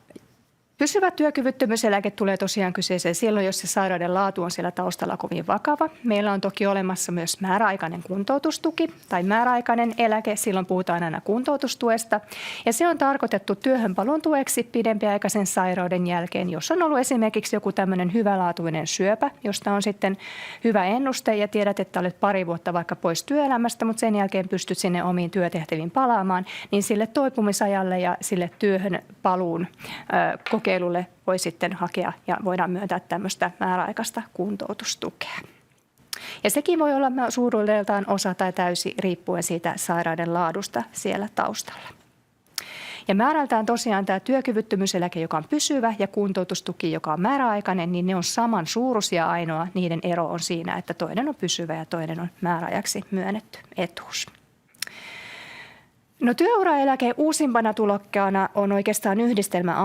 pysyvä työkyvyttömyyseläke tulee tosiaan kyseeseen silloin, jos se sairauden laatu on siellä taustalla kovin vakava. Meillä on toki olemassa myös määräaikainen kuntoutustuki tai määräaikainen eläke. Silloin puhutaan aina kuntoutustuesta. Ja se on tarkoitettu työhönpaluun tueksi pidempiaikaisen sairauden jälkeen, jos on ollut esimerkiksi joku tämmöinen hyvälaatuinen syöpä, josta on sitten hyvä ennuste ja tiedät, että olet pari vuotta vaikka pois työelämästä, mutta sen jälkeen pystyt sinne omiin työtehtäviin palaamaan, niin sille toipumisajalle ja sille työhön paluun kokeilulle voi sitten hakea ja voidaan myöntää tämmöistä määräaikaista kuntoutustukea. Ja sekin voi olla suuruudeltaan osa tai täysi riippuen siitä sairauden laadusta siellä taustalla. Ja määrältään tosiaan tämä työkyvyttömyyseläke, joka on pysyvä, ja kuntoutustuki, joka on määräaikainen, niin ne on saman suuruisia, ainoa niiden ero on siinä, että toinen on pysyvä ja toinen on määräajaksi myönnetty etuus. No työuraeläke uusimpana tulokkaana on oikeastaan yhdistelmä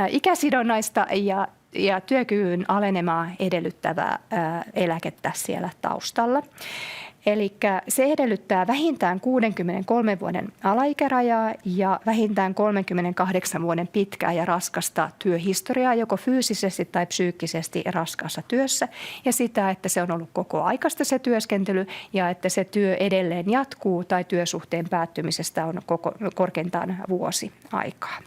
ikäsidonnaista ja työkyvyn alenemaa edellyttävää eläkettä siellä taustalla. Eli se edellyttää vähintään 63 vuoden alaikärajaa ja vähintään 38 vuoden pitkää ja raskasta työhistoriaa, joko fyysisesti tai psyykkisesti raskaassa työssä, ja sitä, että se on ollut koko aikaista se työskentely ja että se työ edelleen jatkuu tai työsuhteen päättymisestä on korkeintaan vuosi aikaa.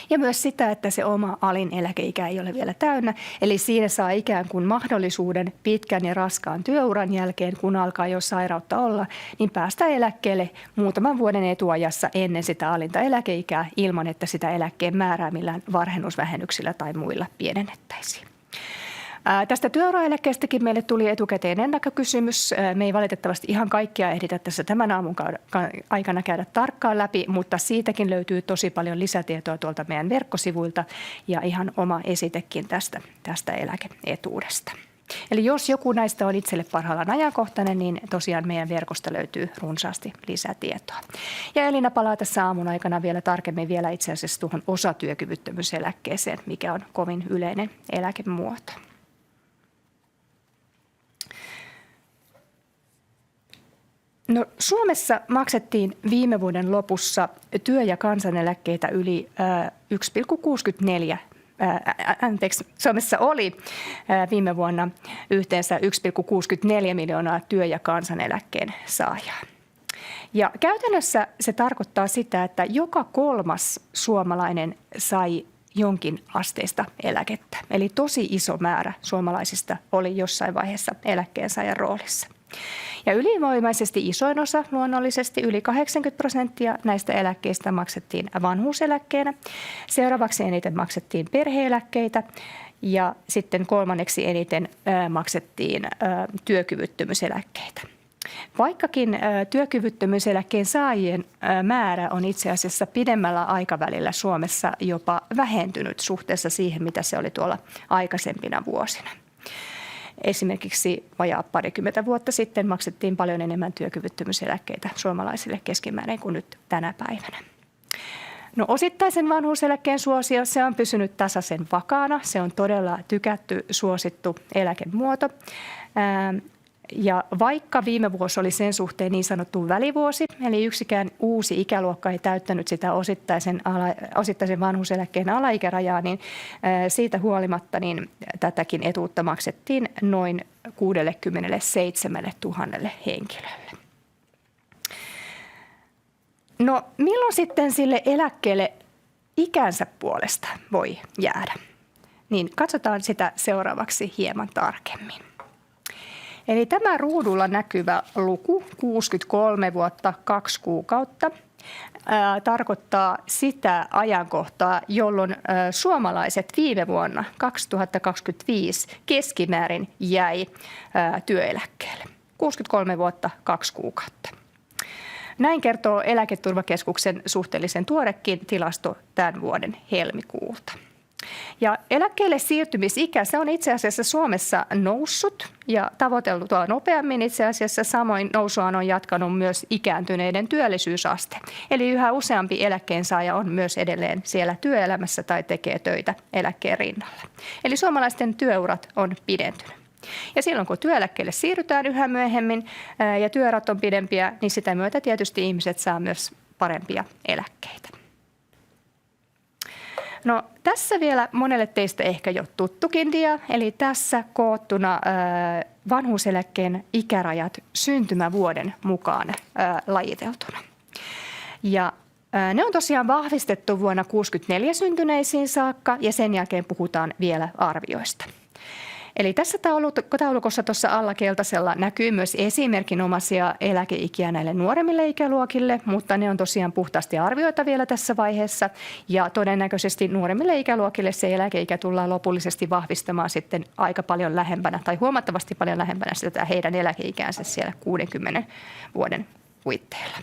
Ja myös sitä, että se oma alin eläkeikä ei ole vielä täynnä, eli siinä saa ikään kuin mahdollisuuden pitkän ja raskaan työuran jälkeen, kun alkaa jo sairautta olla, niin päästä eläkkeelle muutaman vuoden etuajassa ennen sitä alinta eläkeikää ilman, että sitä eläkkeen määrää millään varhennusvähennyksillä tai muilla pienennettäisiin. Tästä työuraeläkkeestäkin meille tuli etukäteen ennakkokysymys. Me ei valitettavasti ihan kaikkia ehditä tässä tämän aamun aikana käydä tarkkaan läpi, mutta siitäkin löytyy tosi paljon lisätietoa tuolta meidän verkkosivuilta ja ihan oma esitekin tästä eläke-etuudesta. Eli jos joku näistä on itselle parhaillaan ajankohtainen, niin tosiaan meidän verkosta löytyy runsaasti lisätietoa. Ja Elina palaa tässä aamun aikana vielä tarkemmin vielä itse asiassa tuohon osatyökyvyttömyyseläkkeeseen, mikä on kovin yleinen eläkemuoto. No, Suomessa maksettiin viime vuoden lopussa työ- ja kansaneläkkeitä yli 1,64. Suomessa oli viime vuonna yhteensä 1,64 miljoonaa työ- ja kansaneläkkeen saajaa. Ja käytännössä se tarkoittaa sitä, että joka kolmas suomalainen sai jonkin asteista eläkettä. Eli tosi iso määrä suomalaisista oli jossain vaiheessa eläkkeensaajan roolissa. Ja ylivoimaisesti isoin osa, luonnollisesti yli 80% näistä eläkkeistä maksettiin vanhuuseläkkeenä. Seuraavaksi eniten maksettiin perhe-eläkkeitä ja sitten kolmanneksi eniten maksettiin työkyvyttömyyseläkkeitä. Vaikkakin työkyvyttömyyseläkkeen saajien määrä on itse asiassa pidemmällä aikavälillä Suomessa jopa vähentynyt suhteessa siihen, mitä se oli tuolla aikaisempina vuosina. Esimerkiksi vajaa parikymmentä vuotta sitten maksettiin paljon enemmän työkyvyttömyyseläkkeitä suomalaisille keskimäärin kuin nyt tänä päivänä. No, osittaisen vanhuuseläkkeen suosio, se on pysynyt tasaisen vakaana. Se on todella tykätty, suosittu eläkemuoto. Ja vaikka viime vuosi oli sen suhteen niin sanottu välivuosi, eli yksikään uusi ikäluokka ei täyttänyt sitä osittaisen vanhuuseläkkeen alaikärajaa, niin siitä huolimatta niin tätäkin etuutta maksettiin noin 67 000 henkilölle. No, milloin sitten sille eläkkeelle ikänsä puolesta voi jäädä? niin katsotaan sitä seuraavaksi hieman tarkemmin. Eli tämä ruudulla näkyvä luku, 63 vuotta 2 kuukautta, tarkoittaa sitä ajankohtaa, jolloin suomalaiset viime vuonna 2025 keskimäärin jäi työeläkkeelle. 63 vuotta 2 kuukautta. Näin kertoo Eläketurvakeskuksen suhteellisen tuorekin tilasto tämän vuoden helmikuulta. Ja eläkkeelle siirtymisikä, se on itse asiassa Suomessa noussut ja tavoiteltua nopeammin itse asiassa. Samoin nousua on jatkanut myös ikääntyneiden työllisyysaste. Eli yhä useampi eläkkeensaaja on myös edelleen siellä työelämässä tai tekee töitä eläkkeen rinnalla. Eli suomalaisten työurat on pidentynyt. Ja silloin kun työeläkkeelle siirrytään yhä myöhemmin ja työurat on pidempiä, niin sitä myötä tietysti ihmiset saa myös parempia eläkkeitä. No tässä vielä monelle teistä ehkä jo tuttukin dia, eli tässä koottuna vanhuuseläkkeen ikärajat syntymävuoden mukaan lajiteltuna. Ja ne on tosiaan vahvistettu vuonna 1964 syntyneisiin saakka ja sen jälkeen puhutaan vielä arvioista. Eli tässä taulukossa tuossa alla keltaisella näkyy myös esimerkinomaisia eläkeikiä näille nuoremmille ikäluokille, mutta ne on tosiaan puhtaasti arvioita vielä tässä vaiheessa. Ja todennäköisesti nuoremmille ikäluokille se eläkeikä tullaan lopullisesti vahvistamaan sitten aika paljon lähempänä tai huomattavasti paljon lähempänä sitä heidän eläkeikäänsä siellä 60 vuoden puitteilla.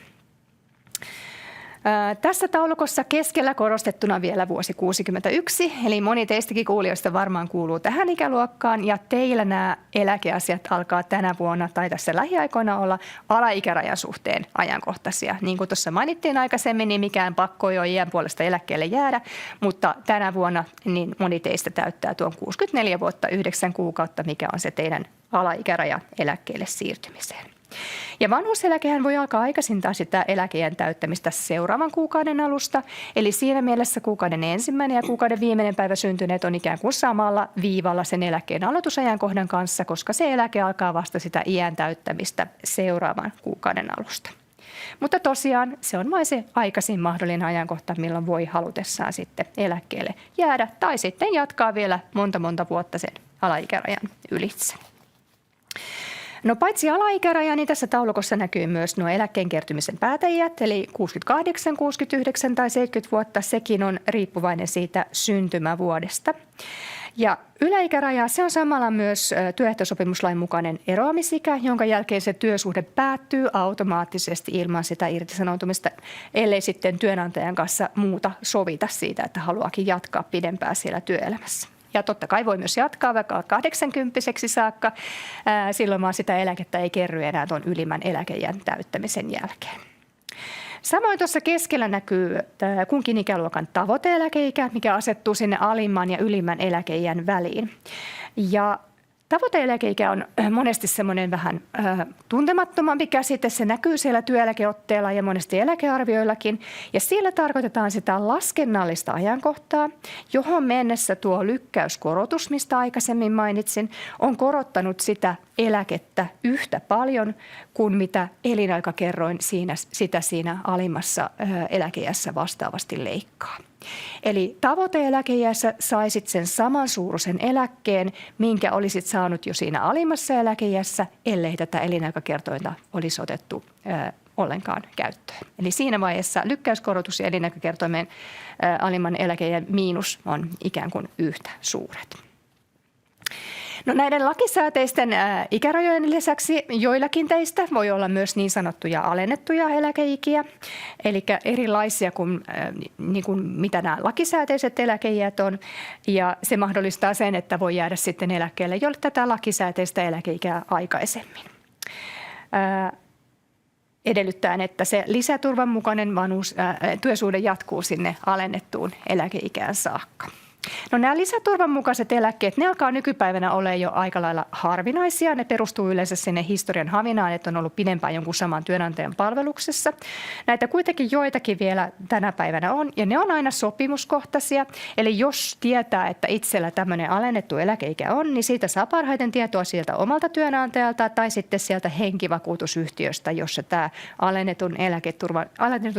Tässä taulukossa keskellä korostettuna vielä vuosi 1961, eli moni teistäkin kuulijoista varmaan kuuluu tähän ikäluokkaan, ja teillä nämä eläkeasiat alkaa tänä vuonna tai tässä lähiaikoina olla alaikärajan suhteen ajankohtaisia. Niin kuin tuossa mainittiin aikaisemmin, niin mikään pakko ei ole iän puolesta eläkkeelle jäädä, mutta tänä vuonna niin moni teistä täyttää tuon 64 vuotta 9 kuukautta, mikä on se teidän alaikäraja eläkkeelle siirtymiseen. Ja vanhuuseläkehän voi alkaa aikaisintaan sitä eläkeiän täyttämistä seuraavan kuukauden alusta. Eli siinä mielessä kuukauden ensimmäinen ja kuukauden viimeinen päivä syntyneet on ikään kuin samalla viivalla sen eläkkeen aloitusajankohdan kanssa, koska se eläke alkaa vasta sitä iän täyttämistä seuraavan kuukauden alusta. Mutta tosiaan se on vain se aikaisin mahdollinen ajankohta, milloin voi halutessaan sitten eläkkeelle jäädä tai sitten jatkaa vielä monta vuotta sen alaikärajan ylitse. No paitsi alaikäraja, niin tässä taulukossa näkyy myös nuo eläkkeen kertymisen päätäjät, eli 68, 69 tai 70 vuotta, sekin on riippuvainen siitä syntymävuodesta. Ja yläikäraja, se on samalla myös työehtosopimuslain mukainen eroamisikä, jonka jälkeen se työsuhde päättyy automaattisesti ilman sitä irtisanoutumista, ellei sitten työnantajan kanssa muuta sovita siitä, että haluaakin jatkaa pidempään siellä työelämässä. Ja totta kai voi myös jatkaa vaikka 80-vuotiaaksi saakka, silloin vaan sitä eläkettä ei kerry enää tuon ylimmän eläkeiän täyttämisen jälkeen. Samoin tuossa keskellä näkyy kunkin ikäluokan tavoite-eläkeikä, mikä asettuu sinne alimman ja ylimmän eläkeiän väliin. Ja tavoite-eläkeikä on monesti semmoinen vähän tuntemattomampi käsite. Se näkyy siellä työeläkeotteella ja monesti eläkearvioillakin. Ja siellä tarkoitetaan sitä laskennallista ajankohtaa, johon mennessä tuo lykkäyskorotus, mistä aikaisemmin mainitsin, on korottanut sitä eläkettä yhtä paljon kuin mitä elinaikakerroin siinä alimmassa eläkeiässä vastaavasti leikkaa. Eli tavoite-eläkeiässä saisit sen samansuuruisen eläkkeen, minkä olisit saanut jo siinä alimmassa eläkeiässä, ellei tätä elinaikakertointa olisi otettu ollenkaan käyttöön. Eli siinä vaiheessa lykkäyskorotus ja elinaikakertoimen alimman eläkeiän miinus on ikään kuin yhtä suuret. No näiden lakisääteisten ikärajojen lisäksi joillakin teistä voi olla myös niin sanottuja alennettuja eläkeikiä, eli erilaisia kuin, mitä nämä lakisääteiset eläkeiät on, ja se mahdollistaa sen, että voi jäädä sitten eläkkeelle jo tätä lakisääteistä eläkeikää aikaisemmin. Edellyttäen, että se lisäturvan mukainen työsuhde jatkuu sinne alennettuun eläkeikään saakka. No nämä lisäturvan mukaiset eläkkeet, ne alkaa nykypäivänä olla jo aika lailla harvinaisia. Ne perustuu yleensä sinne historian havinaan, että on ollut pidempään jonkun saman työnantajan palveluksessa. Näitä kuitenkin joitakin vielä tänä päivänä on, ja ne on aina sopimuskohtaisia. Eli jos tietää, että itsellä tämmöinen alennettu eläkeikä on, niin siitä saa parhaiten tietoa sieltä omalta työnantajalta tai sitten sieltä henkivakuutusyhtiöstä, jossa tämä alennetun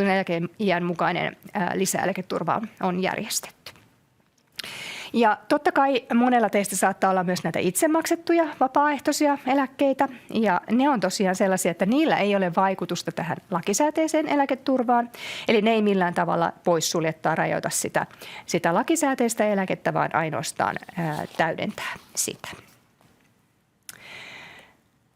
eläkeiän mukainen lisäeläketurva on järjestetty. Ja totta kai monella teistä saattaa olla myös näitä itse maksettuja vapaaehtoisia eläkkeitä. Ja ne on tosiaan sellaisia, että niillä ei ole vaikutusta tähän lakisääteiseen eläketurvaan. Eli ne ei millään tavalla poissuljeta tai rajoita sitä lakisääteistä eläkettä, vaan ainoastaan täydentää sitä.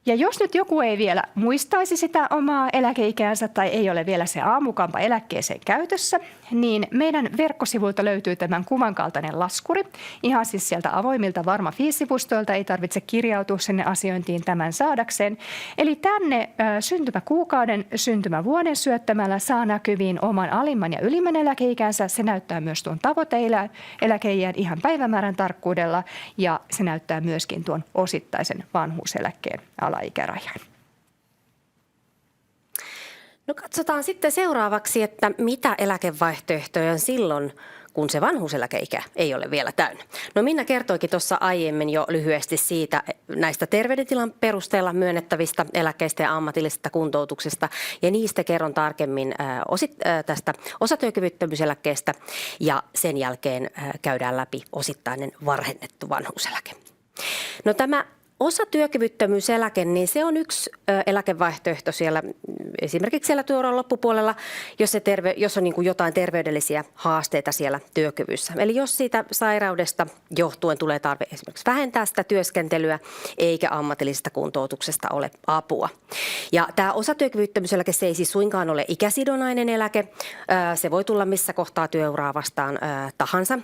Ja jos nyt joku ei vielä muistaisi sitä omaa eläkeikäänsä tai ei ole vielä se aamukampa eläkkeeseen käytössä, niin meidän verkkosivuilta löytyy tämän kuvan kaltainen laskuri. Ihan siis sieltä avoimilta Varma Fi-sivustoilta, ei tarvitse kirjautua sinne asiointiin tämän saadakseen. Eli tänne syntymäkuukauden, syntymävuoden syöttämällä saa näkyviin oman alimman ja ylimmän eläkeikänsä. Se näyttää myös tuon tavoite-eläkeiän ihan päivämäärän tarkkuudella ja se näyttää myöskin tuon osittaisen vanhuuseläkkeen alaikärajan. No katsotaan sitten seuraavaksi, että mitä eläkevaihtoehtoja on silloin, kun se vanhuuseläkeikä ei ole vielä täynnä. No Minna kertoikin tuossa aiemmin jo lyhyesti siitä näistä terveydentilan perusteella myönnettävistä eläkkeistä ja ammatillisesta kuntoutuksesta. Ja niistä kerron tarkemmin tästä osatyökyvyttömyyseläkkeestä ja sen jälkeen käydään läpi osittainen varhennettu vanhuuseläke. No tämä osatyökyvyttömyyseläke, niin se on yksi eläkevaihtoehto siellä, esimerkiksi siellä työuran loppupuolella, jos on niin kuin jotain terveydellisiä haasteita siellä työkyvyssä. Eli jos siitä sairaudesta johtuen tulee tarve esimerkiksi vähentää sitä työskentelyä, eikä ammatillisesta kuntoutuksesta ole apua. Ja tämä osatyökyvyttömyyseläke, se ei siis suinkaan ole ikäsidonnainen eläke. Se voi tulla missä kohtaa työuraa vastaan tahansa.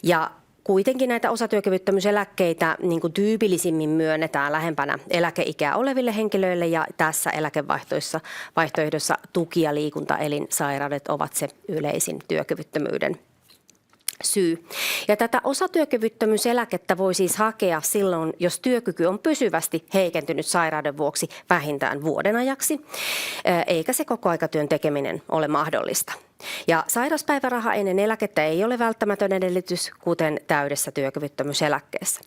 Ja kuitenkin näitä osatyökyvyttömyyseläkkeitä niin kuin tyypillisimmin myönnetään lähempänä eläkeikää oleville henkilöille ja tässä eläkevaihtoehdossa tuki- ja liikuntaelinsairaudet ovat se yleisin työkyvyttömyyden syy. Ja tätä osatyökyvyttömyyseläkettä voi siis hakea silloin, jos työkyky on pysyvästi heikentynyt sairauden vuoksi vähintään vuoden ajaksi, eikä se kokoaikatyön tekeminen ole mahdollista. Ja sairauspäiväraha ennen eläkettä ei ole välttämätön edellytys, kuten täydessä työkyvyttömyyseläkkeessä.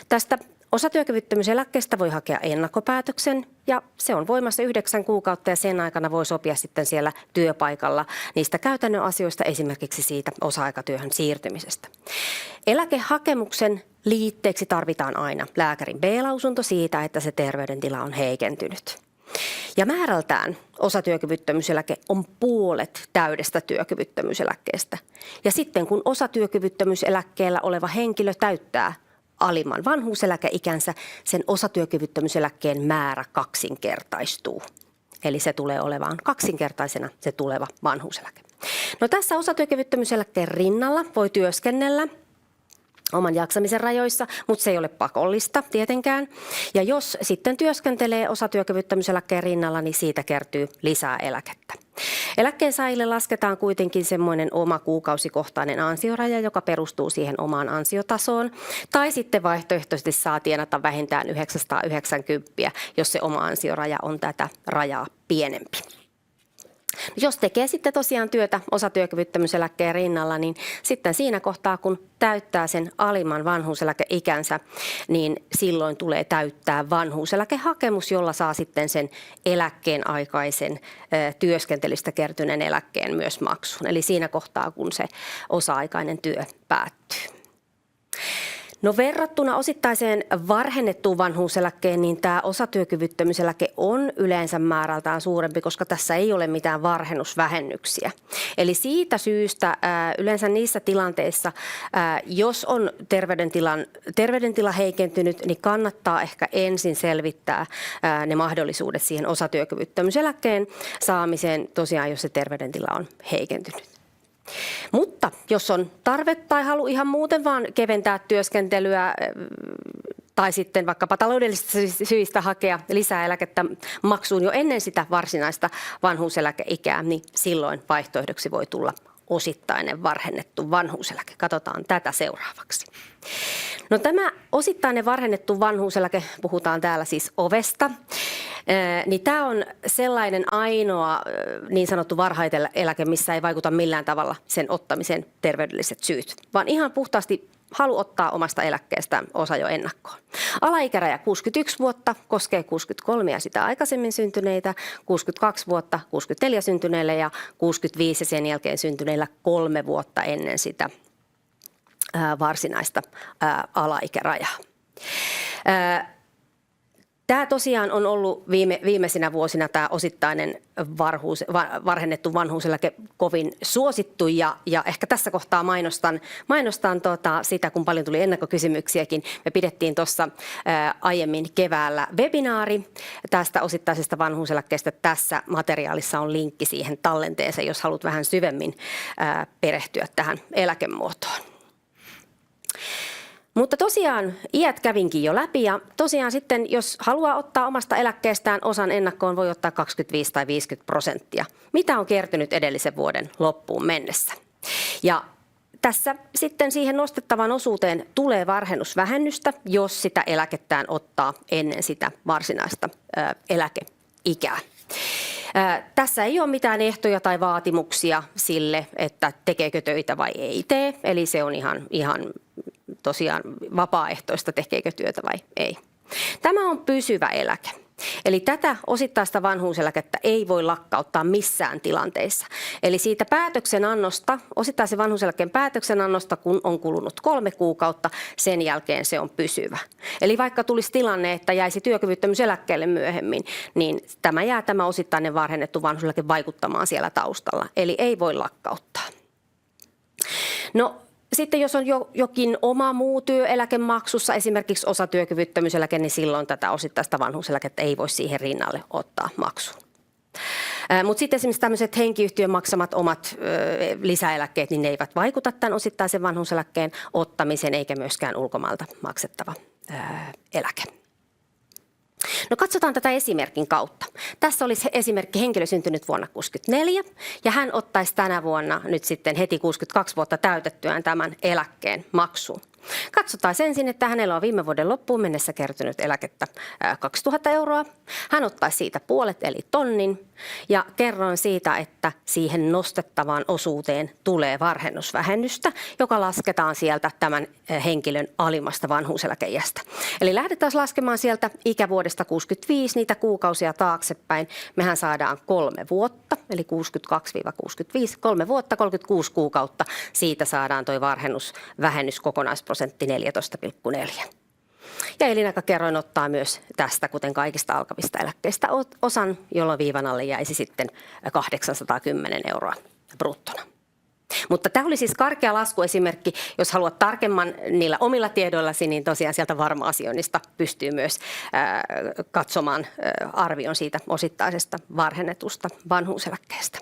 Tästä osatyökyvyttömyyseläkkeestä voi hakea ennakkopäätöksen ja se on voimassa 9 kuukautta ja sen aikana voi sopia sitten siellä työpaikalla niistä käytännön asioista, esimerkiksi siitä osa-aikatyöhön siirtymisestä. Eläkehakemuksen liitteeksi tarvitaan aina lääkärin B-lausunto siitä, että se terveydentila on heikentynyt. Ja määrältään osatyökyvyttömyyseläke on puolet täydestä työkyvyttömyyseläkkeestä. Ja sitten kun osatyökyvyttömyyseläkkeellä oleva henkilö täyttää alimman vanhuuseläkeikänsä, sen osatyökyvyttömyyseläkkeen määrä kaksinkertaistuu. Eli se tulee olemaan kaksinkertaisena se tuleva vanhuuseläke. No tässä osatyökyvyttömyyseläkkeen rinnalla voi työskennellä oman jaksamisen rajoissa, mutta se ei ole pakollista tietenkään. Ja jos sitten työskentelee osatyökyvyttömyyseläkkeen rinnalla, niin siitä kertyy lisää eläkettä. Eläkkeensaajille lasketaan kuitenkin semmoinen oma kuukausikohtainen ansioraja, joka perustuu siihen omaan ansiotasoon. Tai sitten vaihtoehtoisesti saa tienata vähintään 990, jos se oma ansioraja on tätä rajaa pienempi. Jos tekee sitten tosiaan työtä osatyökyvyttömyyseläkkeen rinnalla, niin sitten siinä kohtaa, kun täyttää sen alimman vanhuuseläkeikänsä, niin silloin tulee täyttää vanhuuseläkehakemus, jolla saa sitten sen eläkkeen aikaisen työskentelystä kertyneen eläkkeen myös maksuun. Eli siinä kohtaa, kun se osa-aikainen työ päättyy. No verrattuna osittaiseen varhennettuun vanhuuseläkkeen, niin tämä osatyökyvyttömyyseläke on yleensä määrältään suurempi, koska tässä ei ole mitään varhennusvähennyksiä. Eli siitä yleensä niissä tilanteissa, jos on terveydentila heikentynyt, niin kannattaa ehkä ensin selvittää ne mahdollisuudet siihen osatyökyvyttömyyseläkkeen saamiseen, tosiaan jos se terveydentila on heikentynyt. Mutta jos on tarve tai halu ihan muuten vaan keventää työskentelyä tai sitten vaikkapa taloudellisista syistä hakea lisää eläkettä maksuun jo ennen sitä varsinaista vanhuuseläkeikää, niin silloin vaihtoehdoksi voi tulla osittainen varhennettu vanhuuseläke. Katsotaan tätä seuraavaksi. No tämä osittainen varhennettu vanhuuseläke, puhutaan täällä siis OVEsta, niin tämä on sellainen ainoa niin sanottu varhaiteläke, missä ei vaikuta millään tavalla sen ottamisen terveydelliset syyt, vaan ihan puhtaasti halu ottaa omasta eläkkeestään osa jo ennakkoon. Alaikäraja 61 vuotta koskee 63 ja sitä aikaisemmin syntyneitä, 62 vuotta 64 syntyneille ja 65 ja sen jälkeen syntyneillä 3 vuotta ennen sitä varsinaista alaikärajaa. Tämä tosiaan on ollut viimeisinä vuosina tämä osittainen varhennettu vanhuuseläke kovin suosittu ja ehkä tässä kohtaa mainostan sitä, kun paljon tuli ennakkokysymyksiäkin. Me pidettiin tuossa aiemmin keväällä webinaari tästä osittaisesta vanhuuseläkkeestä. Tässä materiaalissa on linkki siihen tallenteeseen, jos haluat vähän syvemmin perehtyä tähän eläkemuotoon. Mutta tosiaan iät kävinkin jo läpi ja tosiaan sitten, jos haluaa ottaa omasta eläkkeestään osan ennakkoon, voi ottaa 25 tai 50%, mitä on kertynyt edellisen vuoden loppuun mennessä. Ja tässä sitten siihen nostettavaan osuuteen tulee varhennusvähennystä, jos sitä eläkettään ottaa ennen sitä varsinaista eläkeikää. Tässä ei ole mitään ehtoja tai vaatimuksia sille, että tekeekö töitä vai ei tee, eli se on ihan tosiaan vapaaehtoista, tekeekö työtä vai ei. Tämä on pysyvä eläke. Eli tätä osittaista vanhuuseläkettä ei voi lakkauttaa missään tilanteissa. Eli siitä päätöksenannosta, osittaisen vanhuuseläkkeen päätöksenannosta, kun on kulunut 3 kuukautta, sen jälkeen se on pysyvä. Eli vaikka tulisi tilanne, että jäisi työkyvyttömyyseläkkeelle myöhemmin, niin tämä osittainen varhennettu vanhuuseläke vaikuttamaan siellä taustalla. Eli ei voi lakkauttaa. No, sitten jos on jokin oma muu työeläke maksussa, esimerkiksi osatyökyvyttömyyseläke, niin silloin tätä osittaista vanhuuseläkettä ei voi siihen rinnalle ottaa maksuun. Mutta sitten esimerkiksi tämmöiset henkiyhtiön maksamat omat lisäeläkkeet, niin ne eivät vaikuta tämän osittaisen vanhuuseläkkeen ottamiseen eikä myöskään ulkomailta maksettava eläke. No katsotaan tätä esimerkin kautta. Tässä olisi esimerkki henkilö syntynyt vuonna 1964 ja hän ottaisi tänä vuonna nyt sitten heti 62 vuotta täytettyään tämän eläkkeen maksuun. Katsotaan ensin, että hänellä on viime vuoden loppuun mennessä kertynyt eläkettä 2000 euroa. Hän ottaisi siitä puolet eli 1 000 ja kerroin siitä, että siihen nostettavaan osuuteen tulee varhennusvähennystä, joka lasketaan sieltä tämän henkilön alimmasta vanhuuseläkeiästä. Eli lähdetään laskemaan sieltä ikävuodesta 65 niitä kuukausia taaksepäin. Mehän saadaan 3 vuotta, eli 62-65, 3 vuotta, 36 kuukautta. Siitä saadaan tuo varhennusvähennys kokonaisprosentti 14,4. Ja elinaikakerroin ottaa myös tästä, kuten kaikista alkavista eläkkeistä, osan, jolloin viivan alle jäisi sitten 810 euroa bruttona. Mutta tämä oli siis karkea laskuesimerkki. Jos haluat tarkemman niillä omilla tiedoillasi, niin tosiaan sieltä Varma-asioinnista pystyy myös katsomaan arvion siitä osittaisesta varhennetusta vanhuuseläkkeestä.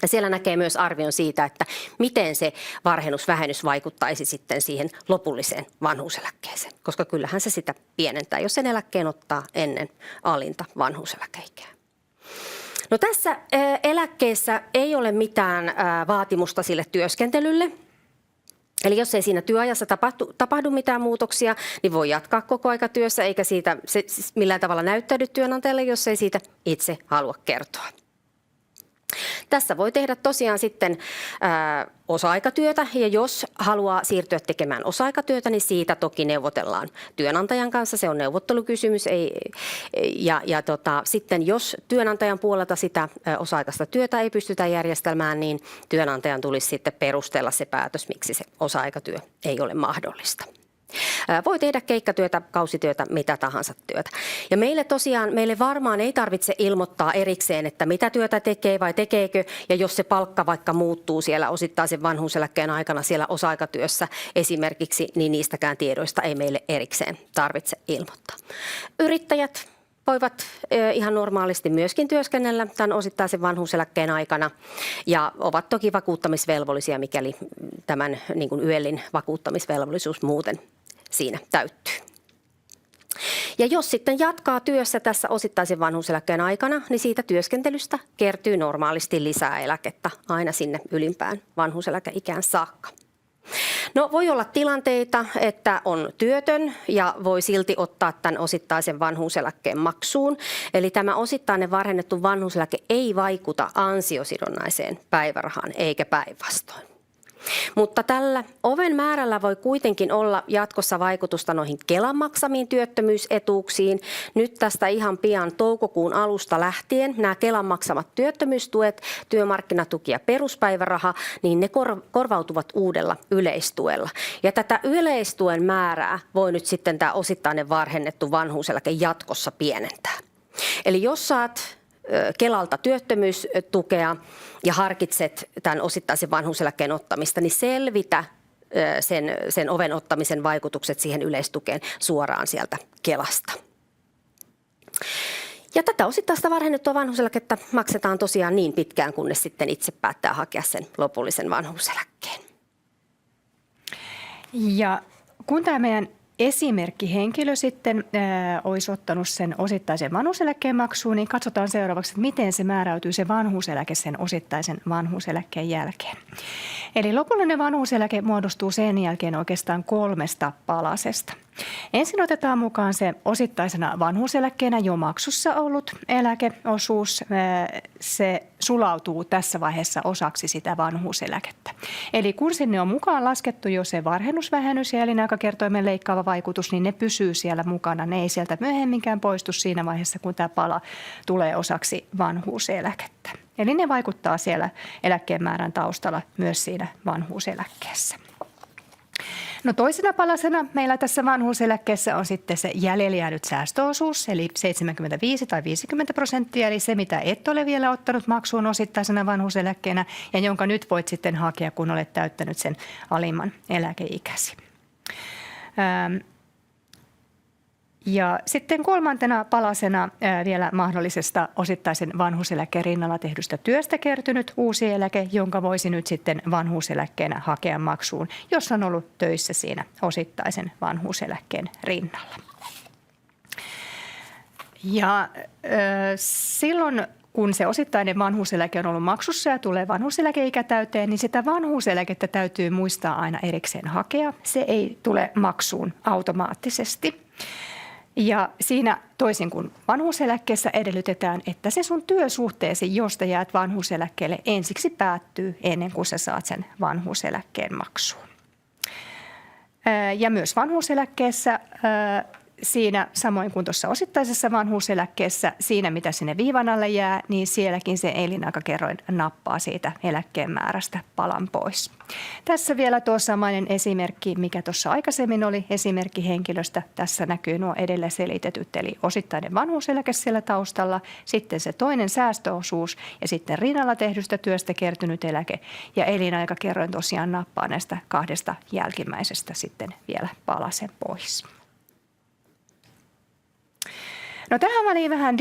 Ja siellä näkee myös arvion siitä, että miten se varhennusvähennys vaikuttaisi sitten siihen lopulliseen vanhuuseläkkeeseen, koska kyllähän se sitä pienentää, jos sen eläkkeen ottaa ennen alinta vanhuuseläkeikää. No tässä eläkkeessä ei ole mitään vaatimusta sille työskentelylle. Eli jos ei siinä työajassa tapahdu mitään muutoksia, niin voi jatkaa kokoaikatyössä, eikä siitä se millään tavalla näyttäydy työnantajalle, jos ei siitä itse halua kertoa. Tässä voi tehdä tosiaan sitten osa-aikatyötä ja jos haluaa siirtyä tekemään osa-aikatyötä, niin siitä toki neuvotellaan työnantajan kanssa. Se on neuvottelukysymys sitten jos työnantajan puolelta sitä osa-aikaista työtä ei pystytä järjestelmään, niin työnantajan tulisi sitten perustella se päätös, miksi se osa-aikatyö ei ole mahdollista. Voi tehdä keikkatyötä, kausityötä, mitä tahansa työtä. Ja meille varmaan ei tarvitse ilmoittaa erikseen, että mitä työtä tekee vai tekeekö. Ja jos se palkka vaikka muuttuu siellä osittaisen vanhuuseläkkeen aikana siellä osa-aikatyössä esimerkiksi, niin niistäkään tiedoista ei meille erikseen tarvitse ilmoittaa. Yrittäjät voivat ihan normaalisti myöskin työskennellä tämän osittaisen vanhuuseläkkeen aikana ja ovat toki vakuuttamisvelvollisia, mikäli tämän niin kuin YELin vakuuttamisvelvollisuus muuten siinä täyttyy. Ja jos sitten jatkaa työssä tässä osittaisen vanhuuseläkkeen aikana, niin siitä työskentelystä kertyy normaalisti lisää eläkettä aina sinne ylimpään vanhuuseläkeikään saakka. No voi olla tilanteita, että on työtön ja voi silti ottaa tämän osittaisen vanhuuseläkkeen maksuun. Eli tämä osittainen varhennettu vanhuuseläke ei vaikuta ansiosidonnaiseen päivärahaan eikä päinvastoin. Mutta tällä oven määrällä voi kuitenkin olla jatkossa vaikutusta noihin Kelan maksamiin työttömyysetuuksiin. Nyt tästä ihan pian toukokuun alusta lähtien nämä Kelan maksamat työttömyystuet, työmarkkinatuki ja peruspäiväraha, niin ne korvautuvat uudella yleistuella. Ja tätä yleistuen määrää voi nyt sitten tämä osittainen varhennettu vanhuuseläke jatkossa pienentää. Eli jos saat Kelalta työttömyystukea ja harkitset tämän osittaisen vanhuuseläkkeen ottamista, niin selvitä sen oven ottamisen vaikutukset siihen yleistukeen suoraan sieltä Kelasta. Ja tätä osittaista varhennettua vanhuuseläkettä maksetaan tosiaan niin pitkään, kunnes sitten itse päättää hakea sen lopullisen vanhuuseläkkeen. Ja kun tämä meidän esimerkkihenkilö sitten olisi ottanut sen osittaisen vanhuuseläkkeen maksuun, niin katsotaan seuraavaksi, että miten se määräytyy se vanhuuseläke sen osittaisen vanhuuseläkkeen jälkeen. Eli lopullinen vanhuuseläke muodostuu sen jälkeen oikeastaan 3 palasesta. Ensin otetaan mukaan se osittaisena vanhuuseläkkeenä jo maksussa ollut eläkeosuus. Se sulautuu tässä vaiheessa osaksi sitä vanhuuseläkettä. Eli kun sinne on mukaan laskettu jo se varhennusvähennys ja elinaikakertoimen leikkaava vaikutus, niin ne pysyy siellä mukana. Ne ei sieltä myöhemminkään poistu siinä vaiheessa, kun tämä pala tulee osaksi vanhuuseläkettä. Eli ne vaikuttaa siellä eläkkeen määrän taustalla myös siinä vanhuuseläkkeessä. No toisena palasena meillä tässä vanhuuseläkkeessä on sitten se jäljellä jäänyt säästöosuus, eli 75 tai 50%, eli se mitä et ole vielä ottanut maksuun osittaisena vanhuuseläkkeenä ja jonka nyt voit sitten hakea, kun olet täyttänyt sen alimman eläkeikäsi. Ja sitten 3. palasena vielä mahdollisesta osittaisen vanhuuseläkkeen rinnalla tehdystä työstä kertynyt uusi eläke, jonka voisi nyt sitten vanhuuseläkkeenä hakea maksuun, jos on ollut töissä siinä osittaisen vanhuuseläkkeen rinnalla. Ja silloin kun se osittainen vanhuuseläke on ollut maksussa ja tulee vanhuuseläkeikä täyteen, niin sitä vanhuuseläkettä täytyy muistaa aina erikseen hakea. Se ei tule maksuun automaattisesti. Ja siinä toisin kuin vanhuuseläkkeessä edellytetään, että se sun työsuhteesi, josta jäät vanhuuseläkkeelle, ensiksi päättyy ennen kuin sä saat sen vanhuuseläkkeen maksuun. Ja myös vanhuuseläkkeessä siinä, samoin kuin tuossa osittaisessa vanhuuseläkkeessä, siinä mitä sinne viivan alle jää, niin sielläkin se elinaikakerroin nappaa siitä eläkkeen määrästä palan pois. Tässä vielä tuo samainen esimerkki, mikä tuossa aikaisemmin oli esimerkki henkilöstä. Tässä näkyy nuo edellä selitetyt, eli osittainen vanhuuseläke siellä taustalla, sitten se toinen säästöosuus ja sitten rinnalla tehdystä työstä kertynyt eläke. Ja elinaikakerroin tosiaan nappaa näistä 2 jälkimmäisestä sitten vielä palasen pois. No tähän väliin vähän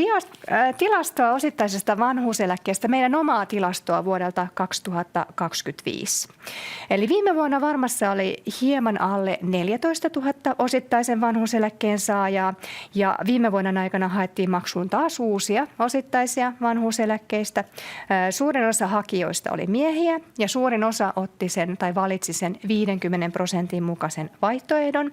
tilastoa osittaisesta vanhuuseläkkeestä, meidän omaa tilastoa vuodelta 2025. Eli viime vuonna varmassa oli hieman alle 14 000 osittaisen vanhuuseläkkeen saajaa ja viime vuoden aikana haettiin maksuun taas uusia osittaisia vanhuuseläkkeistä. Suurin osa hakijoista oli miehiä ja suurin osa otti sen tai valitsi sen 50% mukaisen vaihtoehdon.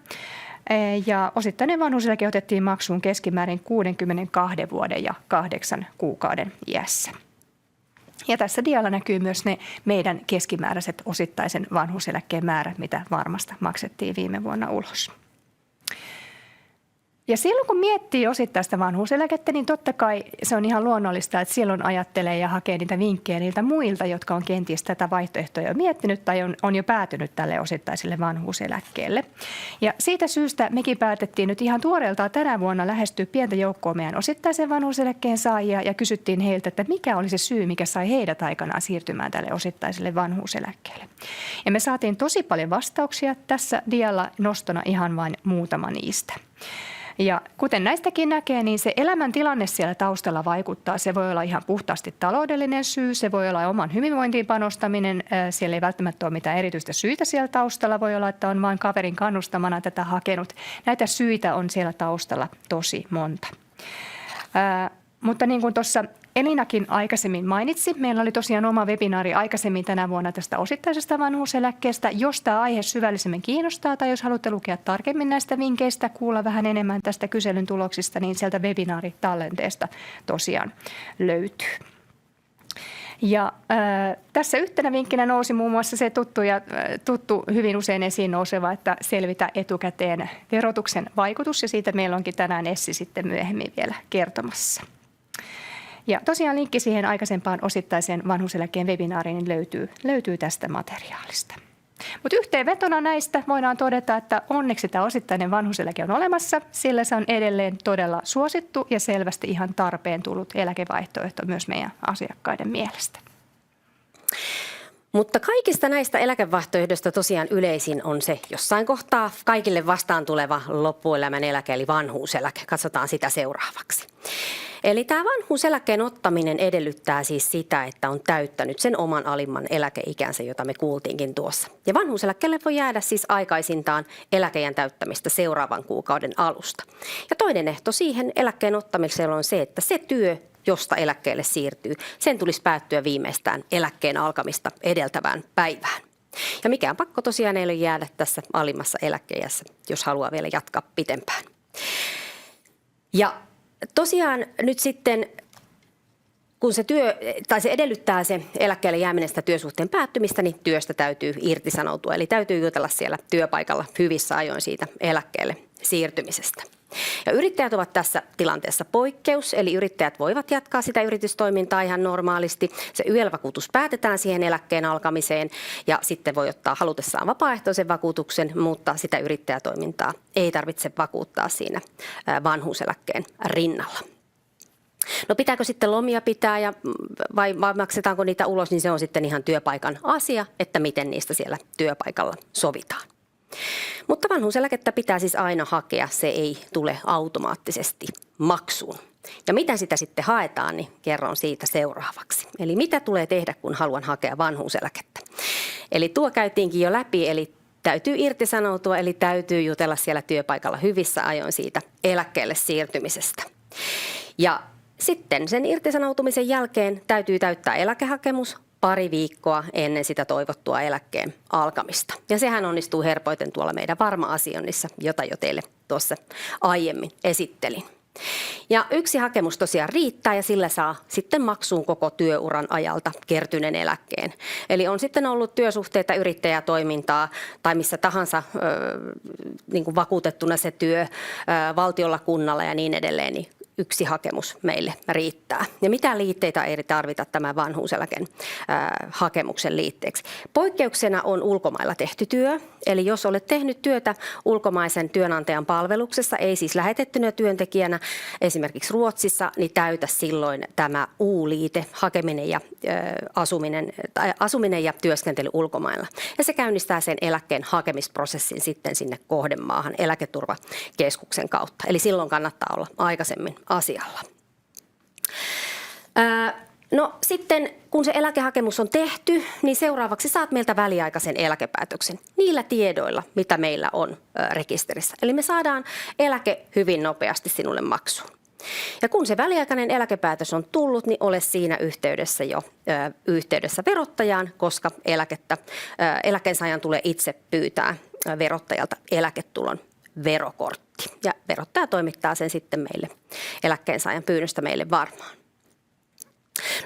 Ja osittainen vanhuuseläke otettiin maksuun keskimäärin 62 vuoden ja 8 kuukauden iässä. Ja tässä dialla näkyy myös ne meidän keskimääräiset osittaisen vanhuuseläkkeen määrät, mitä varmasta maksettiin viime vuonna ulos. Ja silloin kun miettii osittaista vanhuuseläkettä, niin totta kai se on ihan luonnollista, että silloin ajattelee ja hakee niitä vinkkejä niiltä muilta, jotka on kenties tätä vaihtoehtoa jo miettinyt tai on jo päätynyt tälle osittaiselle vanhuuseläkkeelle. Ja siitä syystä mekin päätettiin nyt ihan tuoreeltaan tänä vuonna lähestyä pientä joukkoa meidän osittaisen vanhuuseläkkeen saajia ja kysyttiin heiltä, että mikä oli se syy, mikä sai heidät aikanaan siirtymään tälle osittaiselle vanhuuseläkkeelle. Ja me saatiin tosi paljon vastauksia tässä dialla nostona ihan vain muutama niistä. Ja kuten näistäkin näkee, niin se elämäntilanne siellä taustalla vaikuttaa. Se voi olla ihan puhtaasti taloudellinen syy, se voi olla oman hyvinvointiin panostaminen. Siellä ei välttämättä ole mitään erityistä syitä siellä taustalla. Voi olla, että on vain kaverin kannustamana tätä hakenut. Näitä syitä on siellä taustalla tosi monta. Mutta niin kuin tuossa Elinakin aikaisemmin mainitsi, meillä oli tosiaan oma webinaari aikaisemmin tänä vuonna tästä osittaisesta vanhuuseläkkeestä. Jos tämä aihe syvällisemmin kiinnostaa tai jos haluatte lukea tarkemmin näistä vinkkeistä, kuulla vähän enemmän tästä kyselyn tuloksista, niin sieltä webinaaritallenteesta tosiaan löytyy. Ja tässä yhtenä vinkkinä nousi muun muassa se tuttu hyvin usein esiin nouseva, että selvitä etukäteen verotuksen vaikutus, ja siitä meillä onkin tänään Essi sitten myöhemmin vielä kertomassa. Ja tosiaan linkki siihen aikaisempaan osittaiseen vanhuuseläkkeen webinaariin löytyy tästä materiaalista. Mutta yhteenvetona näistä voidaan todeta, että onneksi tämä osittainen vanhuuseläke on olemassa, sillä se on edelleen todella suosittu ja selvästi ihan tarpeen tullut eläkevaihtoehto myös meidän asiakkaiden mielestä. Mutta kaikista näistä eläkevaihtoehdoista tosiaan yleisin on se jossain kohtaa kaikille vastaan tuleva loppuelämän eläke eli vanhuuseläke. Katsotaan sitä seuraavaksi. Eli tämä vanhuuseläkkeen ottaminen edellyttää siis sitä, että on täyttänyt sen oman alimman eläkeikänsä, jota me kuultiinkin tuossa. Ja vanhuuseläkkeelle voi jäädä siis aikaisintaan eläkeiän täyttämistä seuraavan kuukauden alusta. Ja toinen ehto siihen eläkkeen ottamiselle on se, että se työ, josta eläkkeelle siirtyy, sen tulisi päättyä viimeistään eläkkeen alkamista edeltävään päivään. Ja mikään pakko tosiaan ei ole jäädä tässä alimmassa eläkeiässä, jos haluaa vielä jatkaa pitempään. Ja tosiaan nyt sitten, kun se edellyttää se eläkkeelle jääminen sitä työsuhteen päättymistä, niin työstä täytyy irtisanoutua. Eli täytyy jutella siellä työpaikalla hyvissä ajoin siitä eläkkeelle siirtymisestä. Ja yrittäjät ovat tässä tilanteessa poikkeus, eli yrittäjät voivat jatkaa sitä yritystoimintaa ihan normaalisti. Se YEL-vakuutus päätetään siihen eläkkeen alkamiseen ja sitten voi ottaa halutessaan vapaaehtoisen vakuutuksen, mutta sitä yrittäjätoimintaa ei tarvitse vakuuttaa siinä vanhuuseläkkeen rinnalla. No pitääkö sitten lomia pitää vai maksetaanko niitä ulos, niin se on sitten ihan työpaikan asia, että miten niistä siellä työpaikalla sovitaan. Mutta vanhuuseläkettä pitää siis aina hakea, se ei tule automaattisesti maksuun. Ja miten sitä sitten haetaan, niin kerron siitä seuraavaksi. Eli mitä tulee tehdä, kun haluan hakea vanhuuseläkettä. Eli tuo käytiinkin jo läpi, eli täytyy irtisanoutua, eli täytyy jutella siellä työpaikalla hyvissä ajoin siitä eläkkeelle siirtymisestä. Ja sitten sen irtisanoutumisen jälkeen täytyy täyttää eläkehakemus pari viikkoa ennen sitä toivottua eläkkeen alkamista. Ja sehän onnistuu herpoiten tuolla meidän Varma-asioinnissa, jota jo teille tuossa aiemmin esittelin. Ja yksi hakemus tosiaan riittää ja sillä saa sitten maksuun koko työuran ajalta kertyneen eläkkeen. Eli on sitten ollut työsuhteita, yrittäjätoimintaa tai missä tahansa niin kuin vakuutettuna se työ valtiolla, kunnalla ja niin edelleen, niin yksi hakemus meille riittää. Ja mitä liitteitä ei tarvita tämän vanhuuseläken hakemuksen liitteeksi. Poikkeuksena on ulkomailla tehty työ. Eli jos olet tehnyt työtä ulkomaisen työnantajan palveluksessa, ei siis lähetettynä työntekijänä, esimerkiksi Ruotsissa, niin täytä silloin tämä U-liite, hakeminen ja asuminen ja työskentely ulkomailla. Ja se käynnistää sen eläkkeen hakemisprosessin sitten sinne kohdemaahan eläketurvakeskuksen kautta. Eli silloin kannattaa olla aikaisemmin asialla. No sitten, kun se eläkehakemus on tehty, niin seuraavaksi saat meiltä väliaikaisen eläkepäätöksen niillä tiedoilla, mitä meillä on rekisterissä. Eli me saadaan eläke hyvin nopeasti sinulle maksuun. Ja kun se väliaikainen eläkepäätös on tullut, niin ole siinä yhteydessä jo yhteydessä verottajaan, koska eläkkeensaajan tulee itse pyytää verottajalta eläketulon verokortti. Ja verottaja toimittaa sen sitten meille eläkkeensaajan pyynnöstä meille varmaan.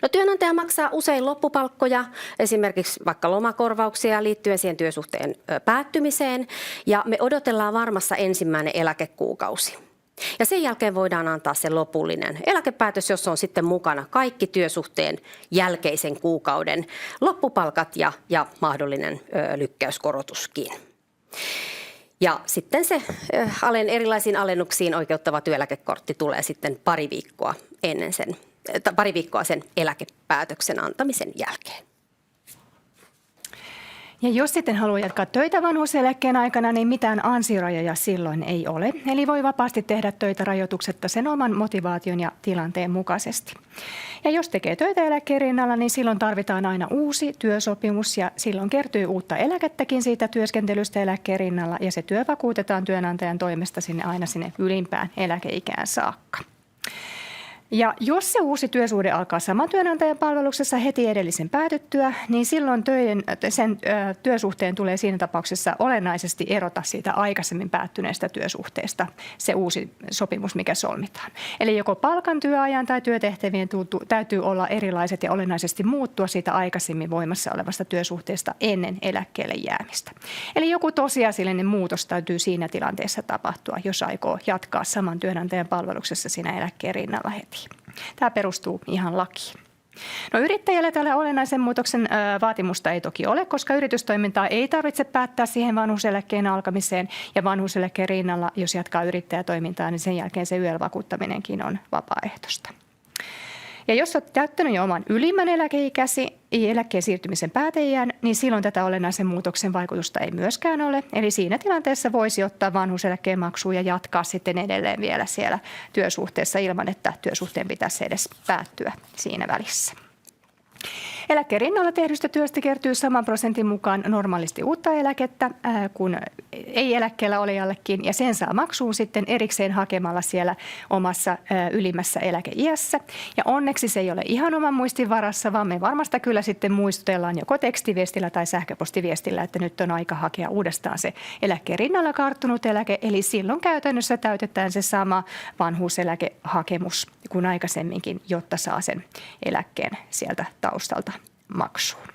No, työnantaja maksaa usein loppupalkkoja, esimerkiksi vaikka lomakorvauksia liittyen siihen työsuhteen päättymiseen, ja me odotellaan Varmassa ensimmäinen eläkekuukausi. Ja sen jälkeen voidaan antaa se lopullinen eläkepäätös, jossa on sitten mukana kaikki työsuhteen jälkeisen kuukauden loppupalkat ja mahdollinen lykkäyskorotuskin. Ja sitten se erilaisiin alennuksiin oikeuttava työeläkekortti tulee sitten pari viikkoa sen eläkepäätöksen antamisen jälkeen. Ja jos sitten haluaa jatkaa töitä vanhuuseläkkeen aikana, niin mitään ansiorajoja silloin ei ole. Eli voi vapaasti tehdä töitä rajoituksetta sen oman motivaation ja tilanteen mukaisesti. Ja jos tekee töitä eläkkeen rinnalla, niin silloin tarvitaan aina uusi työsopimus ja silloin kertyy uutta eläkettäkin siitä työskentelystä eläkkeen rinnalla ja se työ vakuutetaan työnantajan toimesta aina sinne ylimpään eläkeikään saakka. Ja jos se uusi työsuhde alkaa saman työnantajan palveluksessa heti edellisen päätyttyä, niin silloin sen työsuhteen tulee siinä tapauksessa olennaisesti erota siitä aikaisemmin päättyneestä työsuhteesta se uusi sopimus, mikä solmitaan. Eli joko palkan, työajan tai työtehtävien täytyy olla erilaiset ja olennaisesti muuttua siitä aikaisemmin voimassa olevasta työsuhteesta ennen eläkkeelle jäämistä. Eli joku tosiasiallinen muutos täytyy siinä tilanteessa tapahtua, jos aikoo jatkaa saman työnantajan palveluksessa siinä eläkkeen rinnalla heti. Tämä perustuu ihan lakiin. No yrittäjälle tällä olennaisen muutoksen vaatimusta ei toki ole, koska yritystoimintaa ei tarvitse päättää siihen vanhuuseläkkeen alkamiseen ja vanhuuseläkkeen rinnalla, jos jatkaa yrittäjätoimintaa, niin sen jälkeen se YEL-vakuuttaminenkin on vapaaehtoista. Ja jos olet täyttänyt jo oman ylimmän eläkkeen siirtymisen pääteiän, niin silloin tätä olennaisen muutoksen vaikutusta ei myöskään ole. Eli siinä tilanteessa voisi ottaa vanhuuseläkkeen maksuun ja jatkaa sitten edelleen vielä siellä työsuhteessa ilman, että työsuhteen pitäisi edes päättyä siinä välissä. Eläkkeen rinnalla tehdystä työstä kertyy saman prosentin mukaan normaalisti uutta eläkettä kuin ei-eläkkeellä olijallekin, ja sen saa maksuun sitten erikseen hakemalla siellä omassa ylimmässä eläkeiässä. Ja onneksi se ei ole ihan oman muistin varassa, vaan me varmasti kyllä sitten muistutellaan joko tekstiviestillä tai sähköpostiviestillä, että nyt on aika hakea uudestaan se eläkkeen rinnalla karttunut eläke, eli silloin käytännössä täytetään se sama vanhuuseläkehakemus kuin aikaisemminkin, jotta saa sen eläkkeen sieltä taustalta maksuun.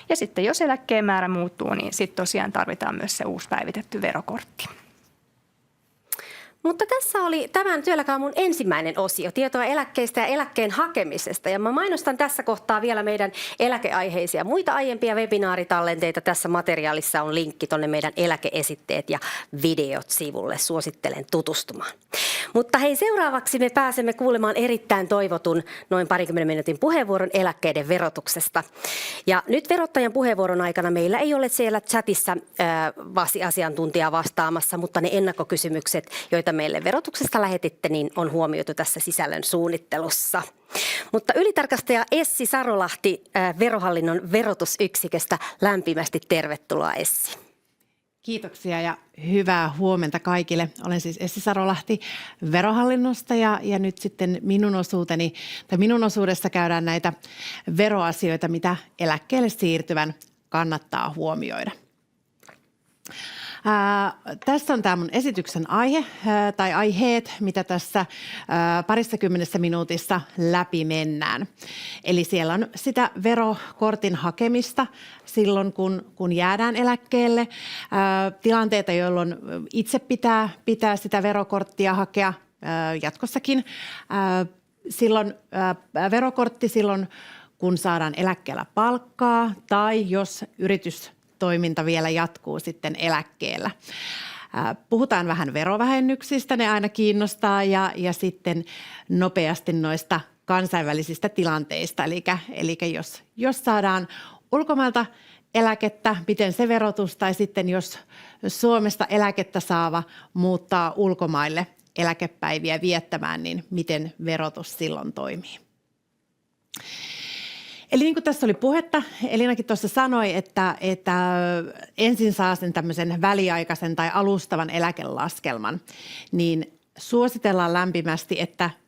Ja sitten jos eläkkeen määrä muuttuu, niin sitten tosiaan tarvitaan myös se uusi päivitetty verokortti. Mutta tässä oli tämän Työeläkeaamun ensimmäinen osio, tietoa eläkkeistä ja eläkkeen hakemisesta. Ja mä mainostan tässä kohtaa vielä meidän eläkeaiheisia muita aiempia webinaaritallenteita. Tässä materiaalissa on linkki tuonne meidän eläkeesitteet ja videot sivulle. Suosittelen tutustumaan. Mutta hei, seuraavaksi me pääsemme kuulemaan erittäin toivotun noin 20 minuutin puheenvuoron eläkkeiden verotuksesta. Ja nyt verottajan puheenvuoron aikana meillä ei ole siellä chatissa asiantuntijaa vastaamassa, mutta ne ennakkokysymykset, joita meille verotuksesta lähetitte, niin on huomioitu tässä sisällön suunnittelussa. Mutta ylitarkastaja Essi Sarolahti Verohallinnon verotusyksiköstä, lämpimästi tervetuloa Essi. Kiitoksia ja hyvää huomenta kaikille. Olen siis Essi Sarolahti Verohallinnosta ja nyt sitten minun osuudessa käydään näitä veroasioita, mitä eläkkeelle siirtyvän kannattaa huomioida. Tässä on tämä mun esityksen aihe tai aiheet, mitä tässä parissakymmenessä minuutissa läpi mennään. Eli siellä on sitä verokortin hakemista silloin, kun jäädään eläkkeelle. Tilanteita, jolloin itse pitää sitä verokorttia hakea jatkossakin. Silloin verokortti silloin, kun saadaan eläkkeellä palkkaa tai jos yritystoiminta vielä jatkuu sitten eläkkeellä. Puhutaan vähän verovähennyksistä, ne aina kiinnostaa ja sitten nopeasti noista kansainvälisistä tilanteista. Eli jos saadaan ulkomailta eläkettä, miten se verotus, tai sitten jos Suomesta eläkettä saava muuttaa ulkomaille eläkepäiviä viettämään, niin miten verotus silloin toimii. Eli niin kuin tässä oli puhetta, Elinakin tuossa sanoi, että ensin saa sen tämmöisen väliaikaisen tai alustavan eläkelaskelman, niin suositellaan lämpimästi,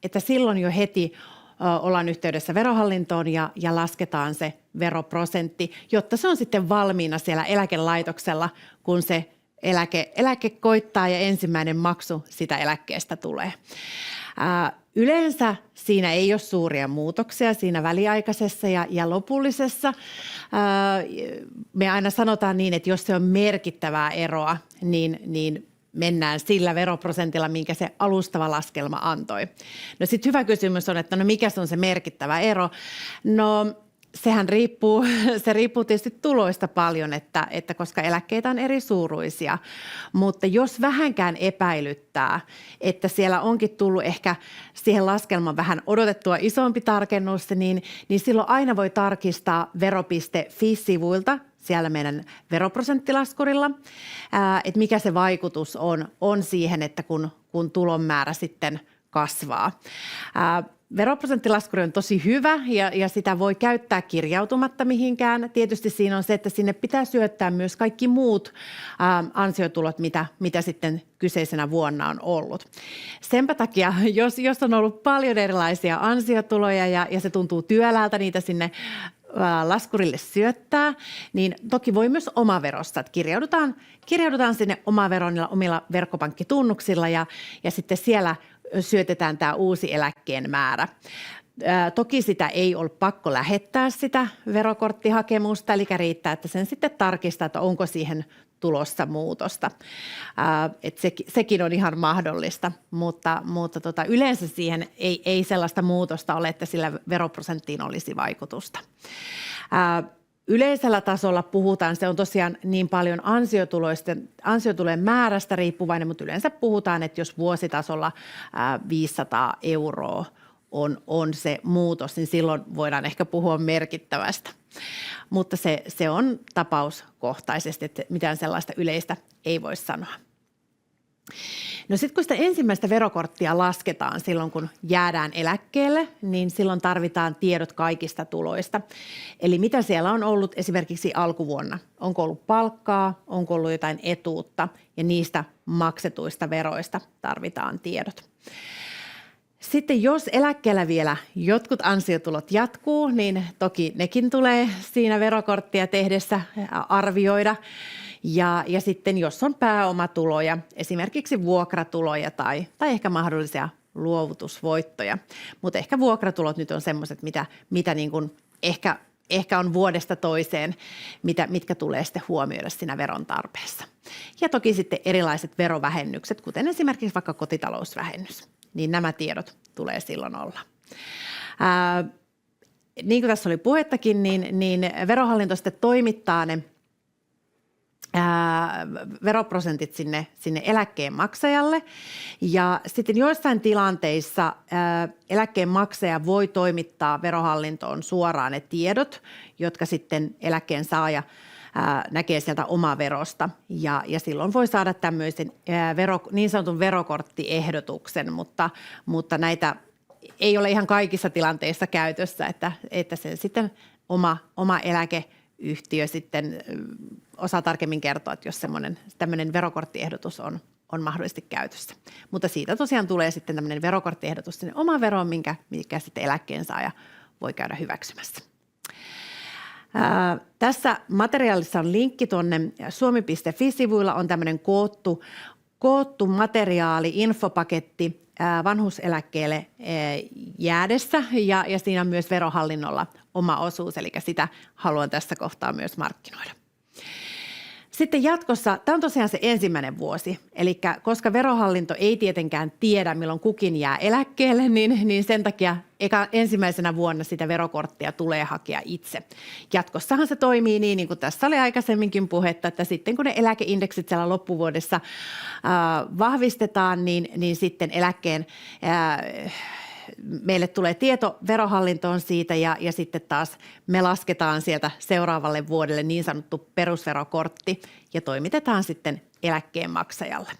että silloin jo heti ollaan yhteydessä verohallintoon ja lasketaan se veroprosentti, jotta se on sitten valmiina siellä eläkelaitoksella, kun se eläke koittaa ja ensimmäinen maksu sitä eläkkeestä tulee. Yleensä siinä ei ole suuria muutoksia siinä väliaikaisessa ja lopullisessa. Me aina sanotaan niin, että jos se on merkittävää eroa, niin mennään sillä veroprosentilla, minkä se alustava laskelma antoi. No sitten hyvä kysymys on, että mikä se on se merkittävä ero? No sehän riippuu tietysti tuloista paljon, että koska eläkkeitä on eri suuruisia, mutta jos vähänkään epäilyttää, että siellä onkin tullut ehkä siihen laskelman vähän odotettua isompi tarkennus, niin silloin aina voi tarkistaa vero.fi-sivuilta siellä meidän veroprosenttilaskurilla, että mikä se vaikutus on siihen, että kun tulon määrä sitten kasvaa. Veroprosenttilaskuri on tosi hyvä ja sitä voi käyttää kirjautumatta mihinkään. Tietysti siinä on se, että sinne pitää syöttää myös kaikki muut ansiotulot, mitä sitten kyseisenä vuonna on ollut. Senpä takia, jos on ollut paljon erilaisia ansiotuloja ja se tuntuu työläältä niitä sinne laskurille syöttää, niin toki voi myös omaverosta, että kirjaudutaan sinne omaveron omilla verkkopankkitunnuksilla ja sitten siellä syötetään tämä uusi eläkkeen määrä. Toki sitä ei ole pakko lähettää sitä verokorttihakemusta, eli riittää, että sen sitten tarkistaa, että onko siihen tulossa muutosta. Sekin on ihan mahdollista, mutta yleensä siihen ei sellaista muutosta ole, että sillä veroprosenttiin olisi vaikutusta. Yleisellä tasolla puhutaan, se on tosiaan niin paljon ansiotulojen määrästä riippuvainen, mutta yleensä puhutaan, että jos vuositasolla 500 € on se muutos, niin silloin voidaan ehkä puhua merkittävästä. Mutta se on tapauskohtaisesti, että mitään sellaista yleistä ei voi sanoa. No sitten kun sitä ensimmäistä verokorttia lasketaan silloin, kun jäädään eläkkeelle, niin silloin tarvitaan tiedot kaikista tuloista. Eli mitä siellä on ollut esimerkiksi alkuvuonna? Onko ollut palkkaa, onko ollut jotain etuutta ja niistä maksetuista veroista tarvitaan tiedot. Sitten jos eläkkeellä vielä jotkut ansiotulot jatkuu, niin toki nekin tulee siinä verokorttia tehdessä arvioida. Ja sitten jos on pääomatuloja, esimerkiksi vuokratuloja tai ehkä mahdollisia luovutusvoittoja, mutta ehkä vuokratulot nyt on semmoiset, mitä niin kuin ehkä on vuodesta toiseen, mitkä tulee sitten huomioida siinä veron tarpeessa. Ja toki sitten erilaiset verovähennykset, kuten esimerkiksi vaikka kotitalousvähennys, niin nämä tiedot tulee silloin olla. Niin kuin tässä oli puhettakin, niin Verohallinto sitten toimittaa ne veroprosentit sinne eläkkeen maksajalle ja sitten joissain tilanteissa eläkkeen maksaja voi toimittaa Verohallintoon suoraan ne tiedot, jotka sitten eläkkeen saaja näkee sieltä omaverosta ja silloin voi saada tämmöisen niin sanotun verokorttiehdotuksen, mutta näitä ei ole ihan kaikissa tilanteissa käytössä, että se sitten oma eläkeyhtiö sitten osaa tarkemmin kertoa, että jos tämmöinen verokorttiehdotus on mahdollisesti käytössä. Mutta siitä tosiaan tulee sitten tämmöinen verokorttiehdotus sinne omaveroon, mikä sitten eläkkeensaaja voi käydä hyväksymässä. Tässä materiaalissa on linkki tuonne suomi.fi-sivuilla on tämmöinen koottu materiaali, infopaketti vanhuuseläkkeelle jäädessä ja siinä on myös Verohallinnolla oma osuus, eli sitä haluan tässä kohtaa myös markkinoida. Sitten jatkossa, tämä on tosiaan se ensimmäinen vuosi, eli koska Verohallinto ei tietenkään tiedä, milloin kukin jää eläkkeelle, niin sen takia ensimmäisenä vuonna sitä verokorttia tulee hakea itse. Jatkossahan se toimii niin kuin tässä oli aikaisemminkin puhetta, että sitten kun ne eläkeindeksit siellä loppuvuodessa vahvistetaan, niin sitten eläkkeen meille tulee tieto Verohallintoon siitä ja sitten taas me lasketaan sieltä seuraavalle vuodelle niin sanottu perusverokortti ja toimitetaan sitten eläkkeen maksajalle.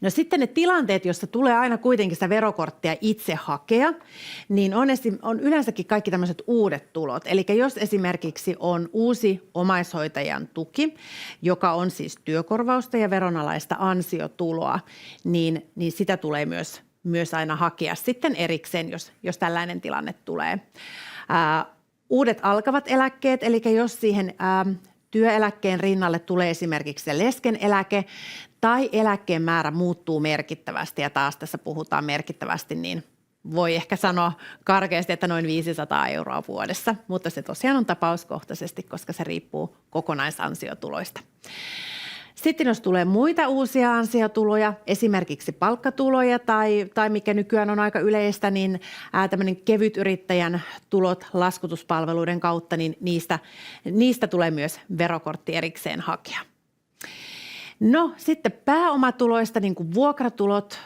No sitten ne tilanteet, joissa tulee aina kuitenkin sitä verokorttia itse hakea, niin on yleensäkin kaikki tämmöiset uudet tulot. Eli jos esimerkiksi on uusi omaishoitajan tuki, joka on siis työkorvausta ja veronalaista ansiotuloa, niin sitä tulee myös aina hakea sitten erikseen, jos tällainen tilanne tulee. Uudet alkavat eläkkeet, eli jos siihen työeläkkeen rinnalle tulee esimerkiksi se leskeneläke tai eläkkeen määrä muuttuu merkittävästi ja taas tässä puhutaan merkittävästi, niin voi ehkä sanoa karkeasti, että noin 500 € vuodessa, mutta se tosiaan on tapauskohtaisesti, koska se riippuu kokonaisansiotuloista. Sitten jos tulee muita uusia ansiotuloja, esimerkiksi palkkatuloja tai mikä nykyään on aika yleistä, niin tämmöinen kevytyrittäjän tulot laskutuspalveluiden kautta, niin niistä tulee myös verokortti erikseen hakea. No sitten pääomatuloista, niin kuin vuokratulot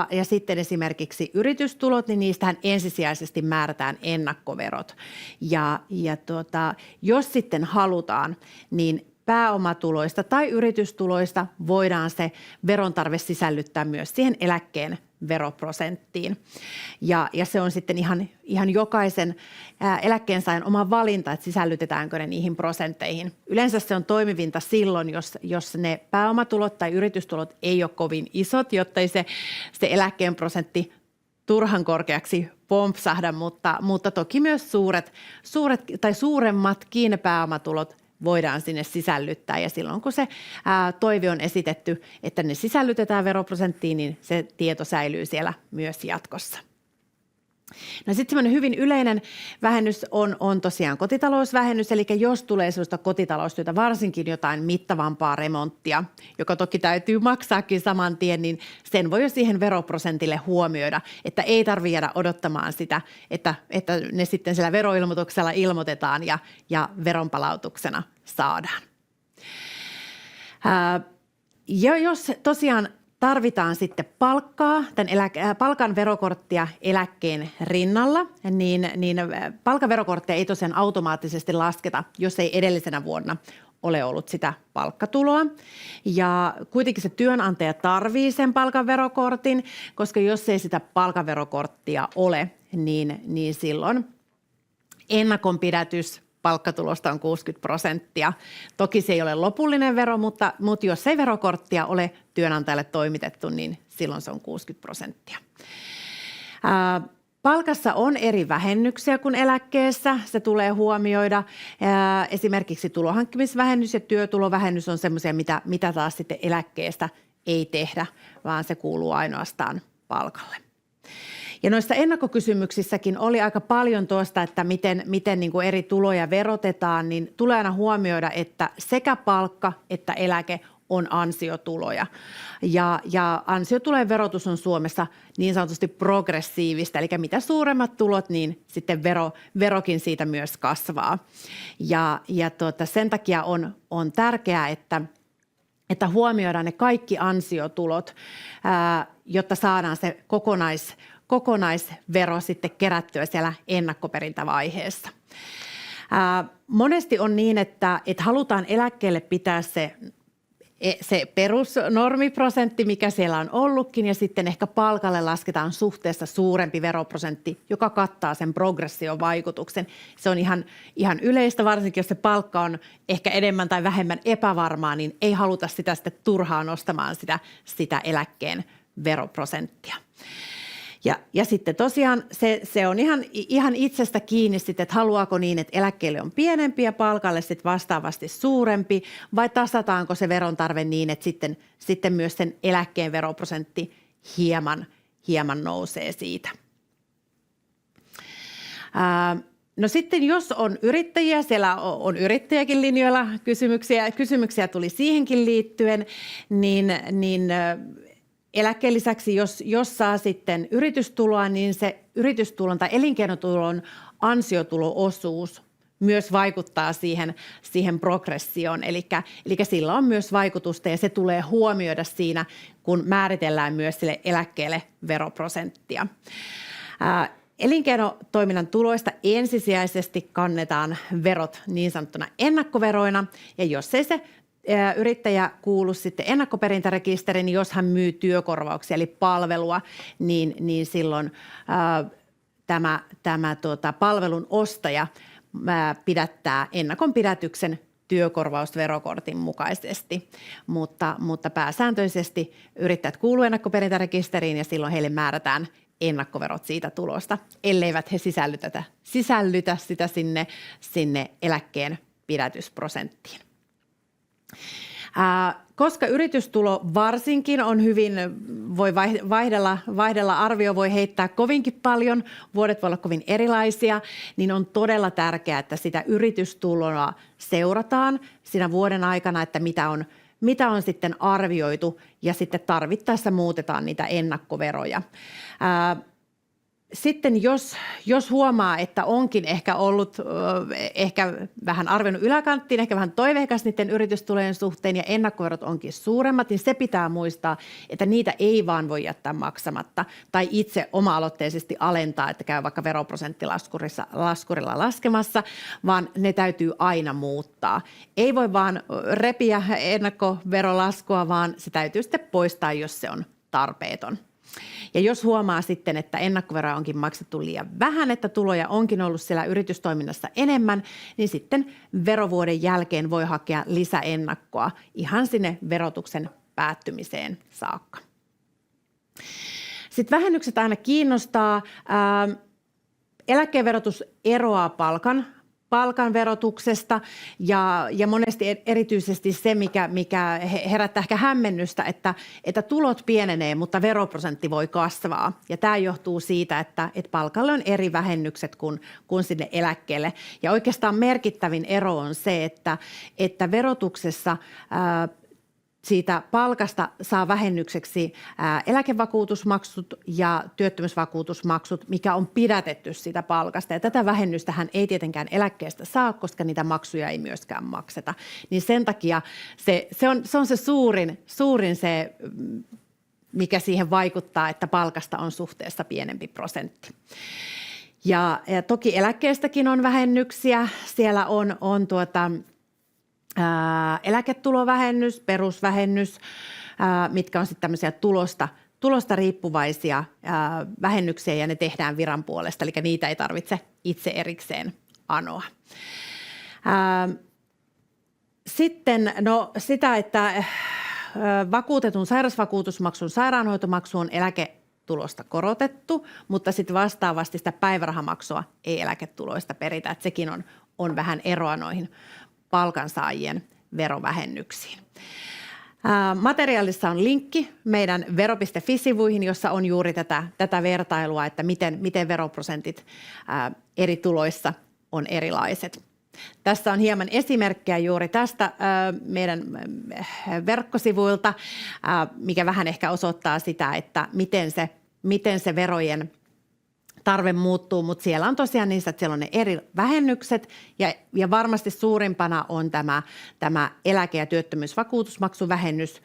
ja sitten esimerkiksi yritystulot, niin niistähän ensisijaisesti määrätään ennakkoverot. Jos sitten halutaan, niin pääomatuloista tai yritystuloista voidaan se verontarve sisällyttää myös siihen eläkkeen veroprosenttiin. Ja se on sitten ihan jokaisen eläkkeensaajan oma valinta, että sisällytetäänkö ne niihin prosentteihin. Yleensä se on toimivinta silloin, jos ne pääomatulot tai yritystulot ei ole kovin isot, jotta ei se eläkkeen prosentti turhan korkeaksi pompsahda, mutta toki myös suuret tai suuremmatkin pääomatulot voidaan sinne sisällyttää, ja silloin kun se toive on esitetty, että ne sisällytetään veroprosenttiin, niin se tieto säilyy siellä myös jatkossa. No sitten semmoinen hyvin yleinen vähennys on tosiaan kotitalousvähennys, eli jos tulee sellaista kotitaloustyötä, varsinkin jotain mittavampaa remonttia, joka toki täytyy maksaakin saman tien, niin sen voi jo siihen veroprosentille huomioida, että ei tarvitse jäädä odottamaan sitä, että ne sitten siellä veroilmoituksella ilmoitetaan ja veronpalautuksena saadaan. Ja jos tosiaan tarvitaan sitten palkkaa, palkan verokorttia eläkkeen rinnalla, niin palkan verokorttia ei tosiaan automaattisesti lasketa, jos ei edellisenä vuonna ole ollut sitä palkkatuloa. Ja kuitenkin se työnantaja tarvii sen palkan verokortin, koska jos ei sitä palkan verokorttia ole, niin silloin ennakonpidätys palkkatulosta on 60%. Toki se ei ole lopullinen vero, mutta jos ei verokorttia ole työnantajalle toimitettu, niin silloin se on 60%. Palkassa on eri vähennyksiä kuin eläkkeessä. Se tulee huomioida. Esimerkiksi tulohankkimisvähennys ja työtulovähennys on semmoisia, mitä taas sitten eläkkeestä ei tehdä, vaan se kuuluu ainoastaan palkalle. Ja noissa ennakkokysymyksissäkin oli aika paljon tuosta, että miten niin kuin eri tuloja verotetaan, niin tulee aina huomioida, että sekä palkka että eläke on ansiotuloja. Ja ansiotulojen verotus on Suomessa niin sanotusti progressiivista, eli mitä suuremmat tulot, niin sitten verokin siitä myös kasvaa. Ja sen takia on tärkeää, että huomioidaan ne kaikki ansiotulot, jotta saadaan se kokonaisvero sitten kerättyä siellä ennakkoperintävaiheessa. Monesti on niin, että halutaan eläkkeelle pitää se perusnormiprosentti, mikä siellä on ollutkin, ja sitten ehkä palkalle lasketaan suhteessa suurempi veroprosentti, joka kattaa sen progression vaikutuksen. Se on ihan yleistä, varsinkin jos se palkka on ehkä enemmän tai vähemmän epävarmaa, niin ei haluta sitä sitten turhaan nostamaan sitä eläkkeen veroprosenttia. Ja sitten tosiaan se on ihan itsestä kiinni sitten, että haluaako niin, että eläkkeelle on pienempi ja palkalle sitten vastaavasti suurempi, vai tasataanko se verontarve niin, että sitten myös sen eläkkeen veroprosentti hieman nousee siitä. No sitten jos on yrittäjiä, siellä on yrittäjäkin linjoilla kysymyksiä tuli siihenkin liittyen, niin eläkkeen lisäksi, jos saa sitten yritystuloa, niin se yritystulon tai elinkeinotulon ansiotuloosuus myös vaikuttaa siihen progressioon. Eli sillä on myös vaikutusta ja se tulee huomioida siinä, kun määritellään myös sille eläkkeelle veroprosenttia. Elinkeinotoiminnan tuloista ensisijaisesti kannetaan verot niin sanottuna ennakkoveroina, ja jos ei se yrittäjä kuulu sitten ennakkoperintärekisteriin, niin jos hän myy työkorvauksia eli palvelua, niin silloin tämä palvelun ostaja pidättää ennakonpidätyksen työkorvausverokortin mukaisesti, mutta pääsääntöisesti yrittäjät kuuluu ennakkoperintärekisteriin ja silloin heille määrätään ennakkoverot siitä tulosta, elleivät he sisällytä sitä sinne eläkkeen pidätysprosenttiin. Koska yritystulo varsinkin on hyvin, voi vaihdella, arvio voi heittää kovinkin paljon, vuodet voi olla kovin erilaisia, niin on todella tärkeää, että sitä yritystuloa seurataan siinä vuoden aikana, että mitä on sitten arvioitu ja sitten tarvittaessa muutetaan niitä ennakkoveroja. Sitten jos huomaa, että onkin ehkä ollut ehkä vähän arvioinut yläkanttiin, ehkä vähän toiveikas niiden yritystulojen suhteen ja ennakkoverot onkin suuremmat, niin se pitää muistaa, että niitä ei vaan voi jättää maksamatta tai itse oma-aloitteisesti alentaa, että käy vaikka veroprosenttilaskurilla laskemassa, vaan ne täytyy aina muuttaa. Ei voi vaan repiä ennakkoverolaskua, vaan se täytyy sitten poistaa, jos se on tarpeeton. Ja jos huomaa sitten, että ennakkoveroa onkin maksettu liian vähän, että tuloja onkin ollut siellä yritystoiminnassa enemmän, niin sitten verovuoden jälkeen voi hakea lisäennakkoa ihan sinne verotuksen päättymiseen saakka. Sitten vähennykset aina kiinnostaa. Eläkkeen verotus eroaa palkan verotuksesta ja monesti erityisesti se, mikä herättää ehkä hämmennystä, että tulot pienenee, mutta veroprosentti voi kasvaa. Ja tämä johtuu siitä, että palkalle on eri vähennykset kuin sinne eläkkeelle. Ja oikeastaan merkittävin ero on se, että verotuksessa siitä palkasta saa vähennykseksi eläkevakuutusmaksut ja työttömyysvakuutusmaksut, mikä on pidätetty siitä palkasta. Ja tätä vähennystähän ei tietenkään eläkkeestä saa, koska niitä maksuja ei myöskään makseta. Niin sen takia se on se suurin se, mikä siihen vaikuttaa, että palkasta on suhteessa pienempi prosentti. Ja toki eläkkeestäkin on vähennyksiä. Siellä on eläketulovähennys, perusvähennys, mitkä on sitten tämmöisiä tulosta riippuvaisia vähennyksiä ja ne tehdään viran puolesta, eli niitä ei tarvitse itse erikseen anoa. Sitten sitä, että vakuutetun sairausvakuutusmaksun sairaanhoitomaksu on eläketulosta korotettu, mutta sitten vastaavasti sitä päivärahamaksua ei eläketuloista peritä, että sekin on vähän eroa noihin palkansaajien verovähennyksiin. Materiaalissa on linkki meidän vero.fi-sivuihin, jossa on juuri tätä vertailua, että miten veroprosentit eri tuloissa on erilaiset. Tässä on hieman esimerkkejä juuri tästä meidän verkkosivuilta, mikä vähän ehkä osoittaa sitä, että miten se verojen tarve muuttuu, mutta siellä on tosiaan niissä, että siellä on ne eri vähennykset ja varmasti suurimpana on tämä eläke- ja työttömyysvakuutusmaksuvähennys,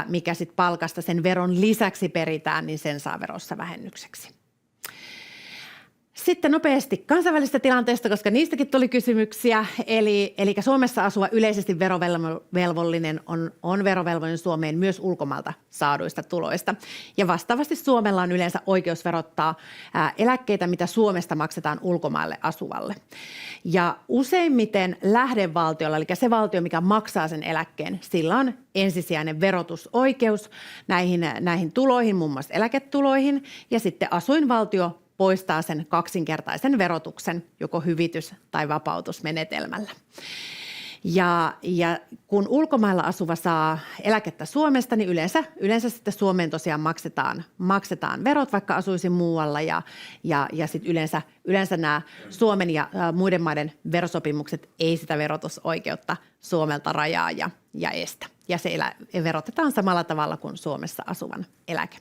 mikä sitten palkasta sen veron lisäksi peritään, niin sen saa verossa vähennykseksi. Sitten nopeasti kansainvälisestä tilanteesta, koska niistäkin tuli kysymyksiä. Eli Suomessa asuva yleisesti verovelvollinen on verovelvollinen Suomeen myös ulkomailta saaduista tuloista. Ja vastaavasti Suomella on yleensä oikeus verottaa eläkkeitä, mitä Suomesta maksetaan ulkomaille asuvalle. Ja useimmiten lähdevaltiolla, eli se valtio, mikä maksaa sen eläkkeen, sillä on ensisijainen verotusoikeus näihin tuloihin, muun muassa eläketuloihin, ja sitten asuinvaltio poistaa sen kaksinkertaisen verotuksen joko hyvitys- tai vapautusmenetelmällä. Ja kun ulkomailla asuva saa eläkettä Suomesta, niin yleensä sitten Suomeen tosiaan maksetaan verot, vaikka asuisi muualla ja sitten yleensä nämä Suomen ja muiden maiden verosopimukset ei sitä verotusoikeutta Suomelta rajaa ja estä. Ja se verotetaan samalla tavalla kuin Suomessa asuvan eläke.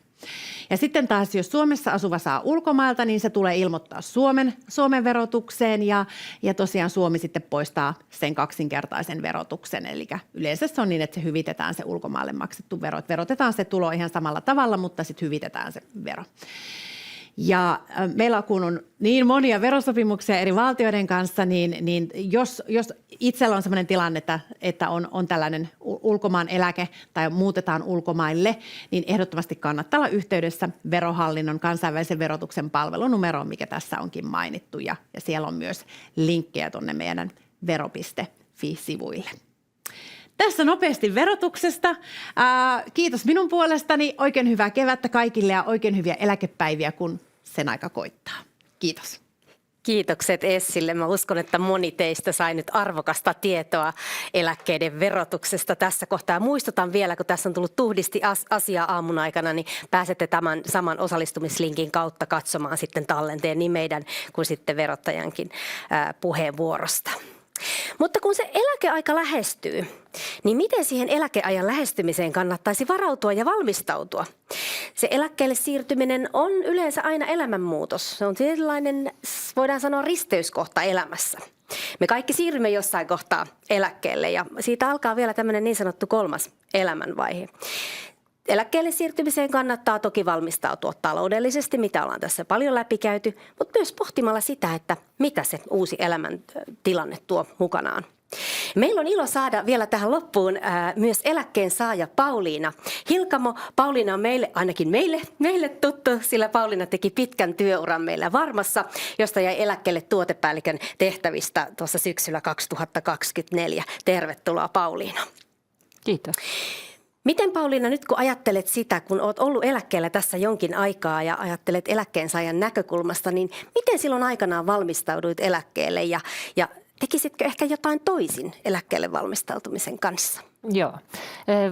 Ja sitten taas, jos Suomessa asuva saa ulkomailta, niin se tulee ilmoittaa Suomen verotukseen ja tosiaan Suomi sitten poistaa sen kaksinkertaisen verotuksen. Eli yleensä se on niin, että se hyvitetään se ulkomaalle maksettu vero. Verotetaan se tulo ihan samalla tavalla, mutta sitten hyvitetään se vero. Ja meillä kun on niin monia verosopimuksia eri valtioiden kanssa, niin jos itsellä on sellainen tilanne, että on tällainen ulkomaan eläke tai muutetaan ulkomaille, niin ehdottomasti kannattaa olla yhteydessä Verohallinnon kansainvälisen verotuksen palvelunumeroon, mikä tässä onkin mainittu. Ja siellä on myös linkkejä tuonne meidän vero.fi-sivuille. Tässä nopeasti verotuksesta. Kiitos minun puolestani. Oikein hyvää kevättä kaikille ja oikein hyviä eläkepäiviä, kun sen aika koittaa. Kiitos. Kiitokset Essille. Mä uskon, että moni teistä sai nyt arvokasta tietoa eläkkeiden verotuksesta tässä kohtaa. Ja muistutan vielä, kun tässä on tullut tuhdisti asiaa aamun aikana, niin pääsette tämän saman osallistumislinkin kautta katsomaan sitten tallenteen niin meidän kuin sitten verottajankin puheenvuorosta. Mutta kun se eläkeaika lähestyy, niin miten siihen eläkeajan lähestymiseen kannattaisi varautua ja valmistautua? Se eläkkeelle siirtyminen on yleensä aina elämänmuutos. Se on tietynlainen, voidaan sanoa, risteyskohta elämässä. Me kaikki siirrymme jossain kohtaa eläkkeelle ja siitä alkaa vielä tämmöinen niin sanottu kolmas elämänvaihe. Eläkkeelle siirtymiseen kannattaa toki valmistautua taloudellisesti, mitä ollaan tässä paljon läpikäyty, mutta myös pohtimalla sitä, että mitä se uusi elämäntilanne tuo mukanaan. Meillä on ilo saada vielä tähän loppuun myös eläkkeensaaja Pauliina Hilkamo. Pauliina on ainakin meille tuttu, sillä Pauliina teki pitkän työuran meillä Varmassa, josta jäi eläkkeelle tuotepäällikön tehtävistä tuossa syksyllä 2024. Tervetuloa Pauliina. Kiitos. Miten Pauliina, nyt kun ajattelet sitä, kun olet ollut eläkkeellä tässä jonkin aikaa ja ajattelet eläkkeensaajan näkökulmasta, niin miten silloin aikanaan valmistauduit eläkkeelle ja tekisitkö ehkä jotain toisin eläkkeelle valmistautumisen kanssa? Joo.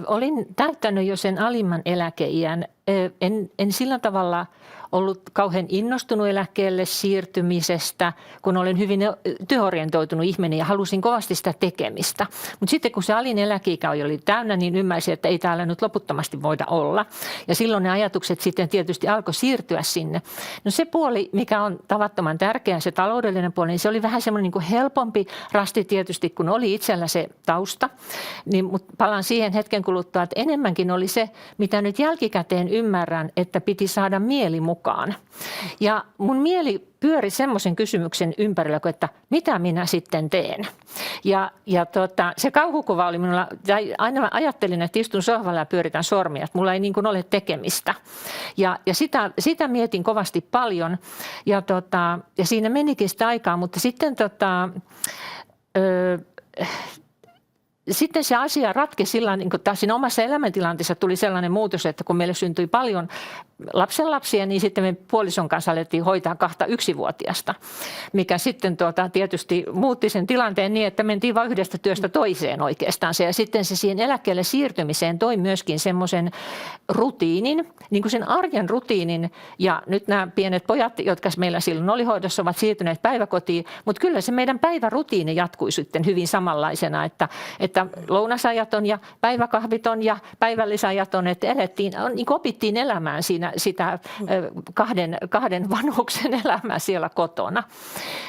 Olin täyttänyt jo sen alimman eläkeiän. En sillä tavalla ollut kauhean innostunut eläkkeelle siirtymisestä, kun olen hyvin työorientoitunut ihminen ja halusin kovasti sitä tekemistä. Mutta sitten kun se alin eläkeikä oli täynnä, niin ymmärsin, että ei täällä nyt loputtomasti voida olla. Ja silloin ne ajatukset sitten tietysti alkoi siirtyä sinne. No se puoli, mikä on tavattoman tärkeä, se taloudellinen puoli, niin se oli vähän semmoinen niin kuin helpompi rasti tietysti, kun oli itsellä se tausta. Mutta palaan siihen hetken kuluttua, että enemmänkin oli se, mitä nyt jälkikäteen ymmärrän, että piti saada mieli mukaan. Ja mun mieli pyöri semmoisen kysymyksen ympärillä, että mitä minä sitten teen. Ja se kauhukuva oli minulla, aina ajattelin, että istun sohvalla ja pyöritän sormia, että mulla ei niin kuin ole tekemistä. Ja sitä mietin kovasti paljon ja siinä menikin sitä aikaa, mutta sitten sitten se asia ratkesi sillä niin kuin siinä omassa elämäntilanteessa tuli sellainen muutos, että kun meille syntyi paljon lapsenlapsia, niin sitten me puolison kanssa alettiin hoitaa 2 1-vuotiasta, mikä sitten tietysti muutti sen tilanteen niin, että mentiin vain yhdestä työstä toiseen oikeastaan. Ja sitten se siihen eläkkeelle siirtymiseen toi myöskin semmoisen rutiinin, niin kuin sen arjen rutiinin. Ja nyt nämä pienet pojat, jotka meillä silloin oli hoidossa, ovat siirtyneet päiväkotiin, mutta kyllä se meidän päivärutiini jatkui sitten hyvin samanlaisena, että lounasajat on ja päiväkahvit on ja päivällisajat on, että niin opittiin elämään siinä sitä kahden vanhuksen elämää siellä kotona.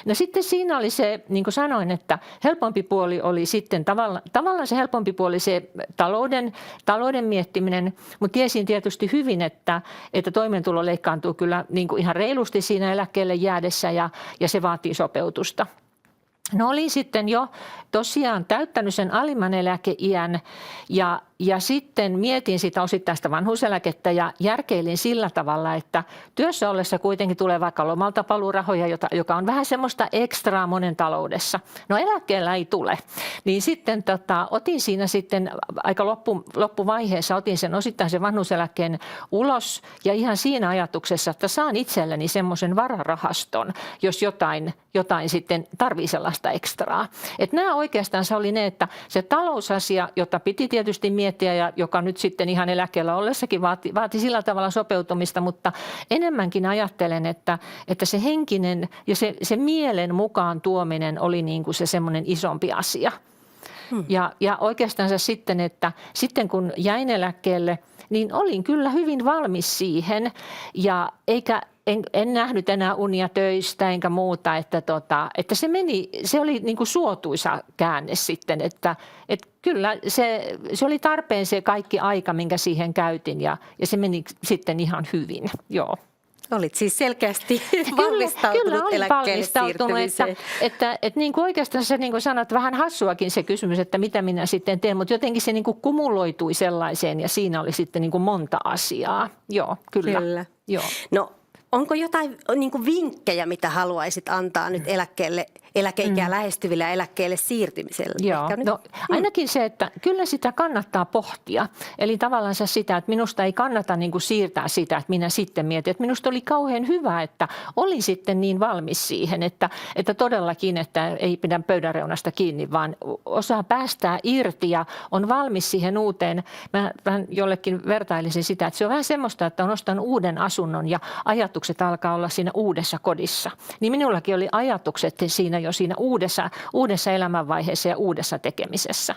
No sitten siinä oli se, niin kuin sanoin, että helpompi puoli oli sitten tavallaan se helpompi puoli se talouden miettiminen, mutta tiesin tietysti hyvin, että toimeentulo leikkaantuu kyllä niin kuin ihan reilusti siinä eläkkeelle jäädessä ja se vaatii sopeutusta. No olin sitten jo tosiaan täyttänyt sen alimman eläkeiän ja sitten mietin sitä osittaista vanhuuseläkettä ja järkeilin sillä tavalla, että työssä ollessa kuitenkin tulee vaikka lomalta paluurahoja, joka on vähän semmoista ekstraa monen taloudessa. No eläkkeellä ei tule. Niin sitten otin siinä sitten aika loppuvaiheessa otin sen osittaisen vanhuuseläkkeen ulos ja ihan siinä ajatuksessa, että saan itselleni semmoisen vararahaston, jos jotain sitten tarvii sellaista ekstraa. Että nämä oikeastaan se oli ne, että se talousasia, jota piti tietysti miettiä ja joka nyt sitten ihan eläkkeellä ollessakin vaati sillä tavalla sopeutumista, mutta enemmänkin ajattelen, että se henkinen ja se mielen mukaan tuominen oli niin kuin se semmoinen isompi asia. Ja oikeastaan sitten, että sitten kun jäin eläkkeelle, niin olin kyllä hyvin valmis siihen ja en nähnyt enää unia töistä enkä muuta, että se oli niin kuin suotuisa käänne sitten, että kyllä se oli tarpeen se kaikki aika, minkä siihen käytin ja se meni sitten ihan hyvin, joo. Olit siis selkeästi valmistautunut eläkkeelle siirtymiseen. Että niin kuin oikeastaan se niin kuin sanoit, vähän hassuakin se kysymys, että mitä minä sitten teen, mutta jotenkin se niin kuin kumuloitui sellaiseen ja siinä oli sitten niin kuin monta asiaa. Joo, kyllä. Joo. No, onko jotain niin kuin vinkkejä, mitä haluaisit antaa nyt eläkeikää lähestyville ja eläkkeelle siirtymiselle? Joo, no ainakin se, että kyllä sitä kannattaa pohtia. Eli tavallaan sitä, että minusta ei kannata niin kuin siirtää sitä, että minä sitten mietin. Että minusta oli kauhean hyvä, että oli sitten niin valmis siihen, että todellakin, että ei pidä pöydän reunasta kiinni, vaan osaa päästää irti ja on valmis siihen uuteen. Mä vähän jollekin vertailisin sitä, että se on vähän semmoista, että on ostanut uuden asunnon ja ajatukset alkaa olla siinä uudessa kodissa. Niin minullakin oli ajatukset siinä jo siinä uudessa elämänvaiheessa ja uudessa tekemisessä.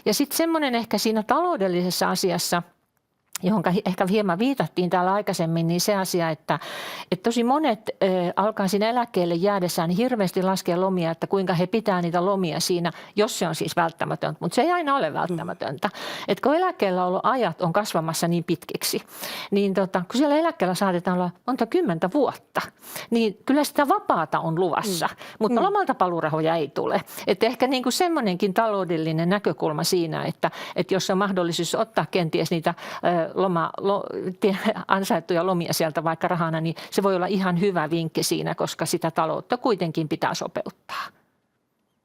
Ja sitten semmoinen ehkä siinä taloudellisessa asiassa, johon ehkä hieman viitattiin täällä aikaisemmin, niin se asia, että tosi monet alkaa siinä eläkkeelle jäädessään niin hirveästi laskea lomia, että kuinka he pitää niitä lomia siinä, jos se on siis välttämätöntä, mutta se ei aina ole välttämätöntä. Että kun eläkkeellä ollut ajat on kasvamassa niin pitkiksi, niin kun siellä eläkkeellä saatetaan olla monta 10 vuotta, niin kyllä sitä vapaata on luvassa, mutta lomalta paluurahoja ei tule. Että ehkä niin kuin semmoinenkin taloudellinen näkökulma siinä, että jos on mahdollisuus ottaa kenties niitä ansaittuja lomia sieltä vaikka rahana, niin se voi olla ihan hyvä vinkki siinä, koska sitä taloutta kuitenkin pitää sopeuttaa.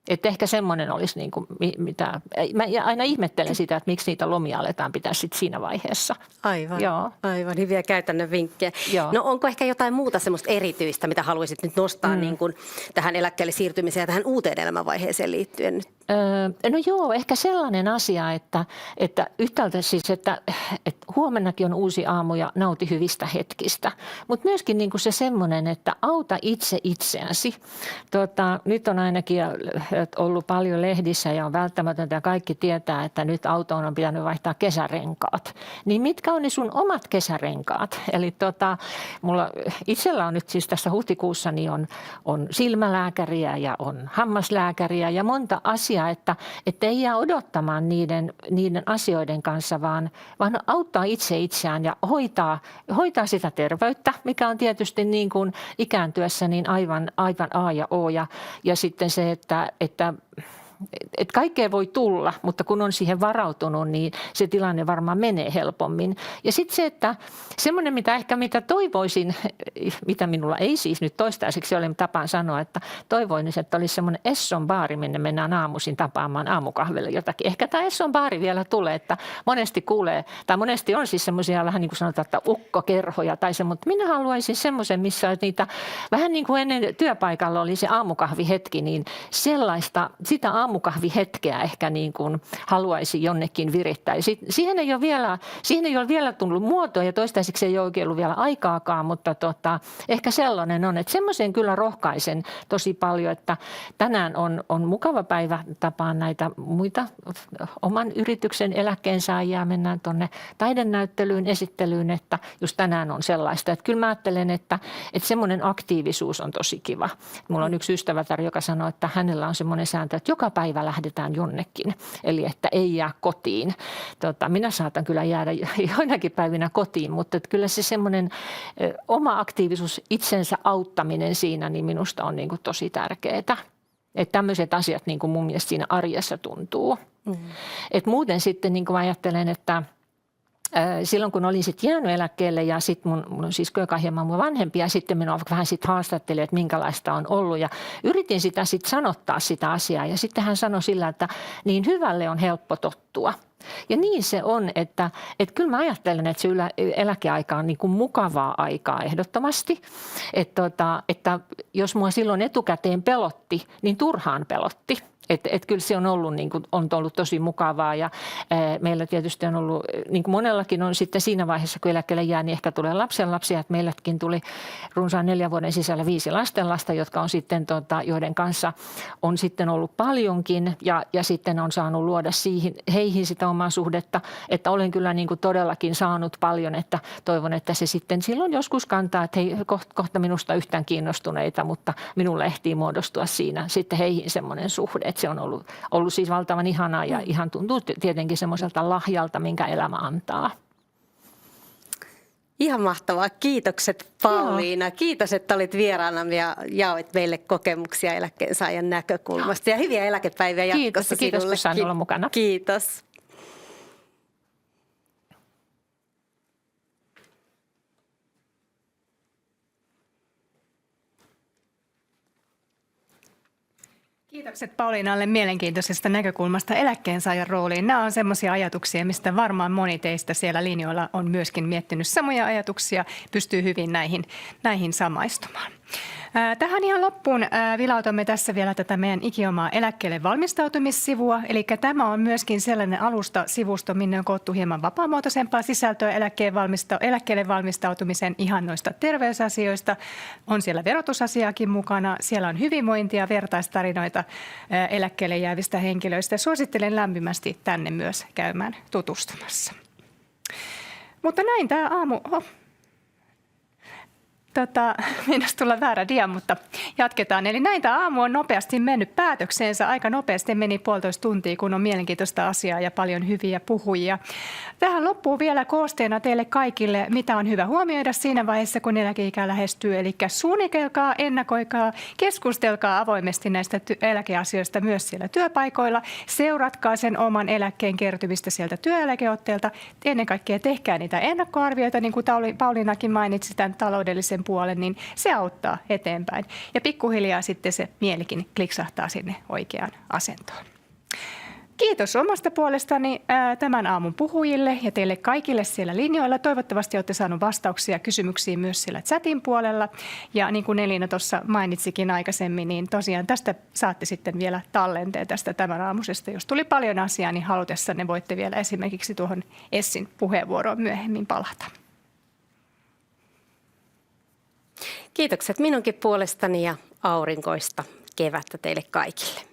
Että ehkä semmoinen olisi, niin kuin, mitä mä aina ihmettelen sitä, että miksi niitä lomia aletaan pitää sitten siinä vaiheessa. Aivan, Joo. aivan hyviä käytännön vinkkejä. Joo. No onko ehkä jotain muuta semmoista erityistä, mitä haluaisit nyt nostaa niin kuin tähän eläkkeelle siirtymiseen ja tähän uuteen elämänvaiheeseen liittyen nyt? No joo, ehkä sellainen asia, että yhtäältä siis, että huomennakin on uusi aamu ja nauti hyvistä hetkistä. Mutta myöskin niin kuin se semmoinen, että auta itse itseäsi. Nyt on ainakin ollut paljon lehdissä ja on välttämätöntä ja kaikki tietää, että nyt autoon on pitänyt vaihtaa kesärenkaat. Niin mitkä on ne sun omat kesärenkaat? Eli mulla itsellä on nyt siis tässä huhtikuussa niin on silmälääkäriä ja on hammaslääkäriä ja monta asiaa, että ei jää odottamaan niiden asioiden kanssa, vaan auttaa itse itseään ja hoitaa sitä terveyttä, mikä on tietysti niin kuin ikääntyessä niin aivan A ja O. Ja sitten se, että kaikkea voi tulla, mutta kun on siihen varautunut, niin se tilanne varmaan menee helpommin. Ja sitten se, että semmoinen, mitä toivoisin, mitä minulla ei siis nyt toistaiseksi ole tapaan sanoa, että toivoisin, että olisi semmoinen Esson baari, minne mennään aamuisin tapaamaan aamukahville jotakin. Ehkä tämä Esson baari vielä tulee, että monesti kuulee, tai monesti on siis semmoisia vähän niin kuin sanotaan, että ukkokerhoja tai se, mutta minä haluaisin semmoisen, missä niitä vähän niin kuin ennen työpaikalla oli se aamukahvihetki, niin sitä aamukahvihetkeä ehkä niin kuin haluaisi jonnekin virittää. Siihen ei ole vielä tullut muotoa ja toistaiseksi ei ole oikein ollut vielä aikaakaan, mutta ehkä sellainen on, että semmoisen kyllä rohkaisen tosi paljon, että tänään on mukava päivä tapaan näitä muita oman yrityksen eläkkeensaajia. Mennään tuonne taidenäyttelyyn, esittelyyn, että just tänään on sellaista. Että kyllä mä ajattelen, että semmoinen aktiivisuus on tosi kiva. Mulla on yksi ystävätär, joka sanoo, että hänellä on semmoinen sääntö, että joka päivä lähdetään jonnekin, eli että ei jää kotiin. Minä saatan kyllä jäädä joinakin päivinä kotiin, mutta että kyllä se semmoinen oma aktiivisuus, itsensä auttaminen siinä, niin minusta on niin kuin tosi tärkeää. Että tämmöiset asiat niin kuin mun mielestä siinä arjessa tuntuu. Että muuten sitten niin kuin ajattelen, että silloin kun olin sitten jäänyt eläkkeelle ja sitten mun on sisko, joka on hieman mun vanhempi ja sitten minua vähän sitten haastatteli, että minkälaista on ollut ja yritin sitä sitten sanottaa sitä asiaa ja sitten hän sanoi sillä, että niin hyvälle on helppo tottua. Ja niin se on, että kyllä mä ajattelen, että se eläkeaika on niin kuin mukavaa aikaa ehdottomasti. Että jos mua silloin etukäteen pelotti, niin turhaan pelotti. Että kyllä se on ollut, niin kuin, on ollut tosi mukavaa ja meillä tietysti on ollut, niin kuin monellakin on sitten siinä vaiheessa, kun eläkkeelle jää, niin ehkä tulee lapsenlapsia. Että meilläkin tuli runsaan 4 vuoden sisällä 5 lastenlasta, jotka on sitten, joiden kanssa on sitten ollut paljonkin ja sitten on saanut luoda heihin sitä omaa suhdetta. Että olen kyllä niin kuin todellakin saanut paljon, että toivon, että se sitten silloin joskus kantaa, että hei, kohta minusta yhtään kiinnostuneita, mutta minulle ehtii muodostua siinä sitten heihin semmoinen suhde. Se on ollut siis valtavan ihanaa ja ihan tuntuu tietenkin semmoiselta lahjalta, minkä elämä antaa. Ihan mahtavaa. Kiitokset Pauliina. Joo. Kiitos, että olit vieraana ja jaoit meille kokemuksia eläkkeensaajan näkökulmasta. Ja hyviä eläkepäiviä jatkossa sinulle. Kiitos, kun sain olla mukana. Kiitos. Kiitokset Pauliinalle mielenkiintoisesta näkökulmasta eläkkeensaajan rooliin. Nämä on semmoisia ajatuksia, mistä varmaan moni teistä siellä linjoilla on myöskin miettinyt samoja ajatuksia, pystyy hyvin näihin samaistumaan. Tähän ihan loppuun vilautamme tässä vielä tätä meidän ikiomaa eläkkeelle valmistautumissivua. Eli tämä on myöskin sellainen alusta-sivusto, minne on koottu hieman vapaamuotoisempaa sisältöä eläkkeelle valmistautumisen ihan noista terveysasioista. On siellä verotusasiaakin mukana. Siellä on hyvinvointia, vertaistarinoita eläkkeelle jäävistä henkilöistä. Suosittelen lämpimästi tänne myös käymään tutustumassa. Mutta näin tämä aamu... Meinas tulla väärä dia, mutta jatketaan. Eli näin tämä aamu on nopeasti mennyt päätökseensä. Aika nopeasti meni 1,5 tuntia, kun on mielenkiintoista asiaa ja paljon hyviä puhujia. Tähän loppuu vielä koosteena teille kaikille, mitä on hyvä huomioida siinä vaiheessa, kun eläkeikä lähestyy. Eli suunnitelkaa, ennakoikaa, keskustelkaa avoimesti näistä eläkeasioista myös siellä työpaikoilla. Seuratkaa sen oman eläkkeen kertymistä sieltä työeläkeotteelta. Ennen kaikkea tehkää niitä ennakkoarvioita, niin kuin Pauliinakin mainitsi tämän taloudellisen puolen, niin se auttaa eteenpäin. Ja pikkuhiljaa sitten se mielikin kliksahtaa sinne oikeaan asentoon. Kiitos omasta puolestani tämän aamun puhujille ja teille kaikille siellä linjoilla. Toivottavasti olette saaneet vastauksia kysymyksiin myös siellä chatin puolella. Ja niin kuin Elina tuossa mainitsikin aikaisemmin, niin tosiaan tästä saatte sitten vielä tallenteen tästä tämän aamusesta. Jos tuli paljon asiaa, niin halutessanne voitte vielä esimerkiksi tuohon Essin puheenvuoroon myöhemmin palata. Kiitokset minunkin puolestani ja aurinkoista kevättä teille kaikille.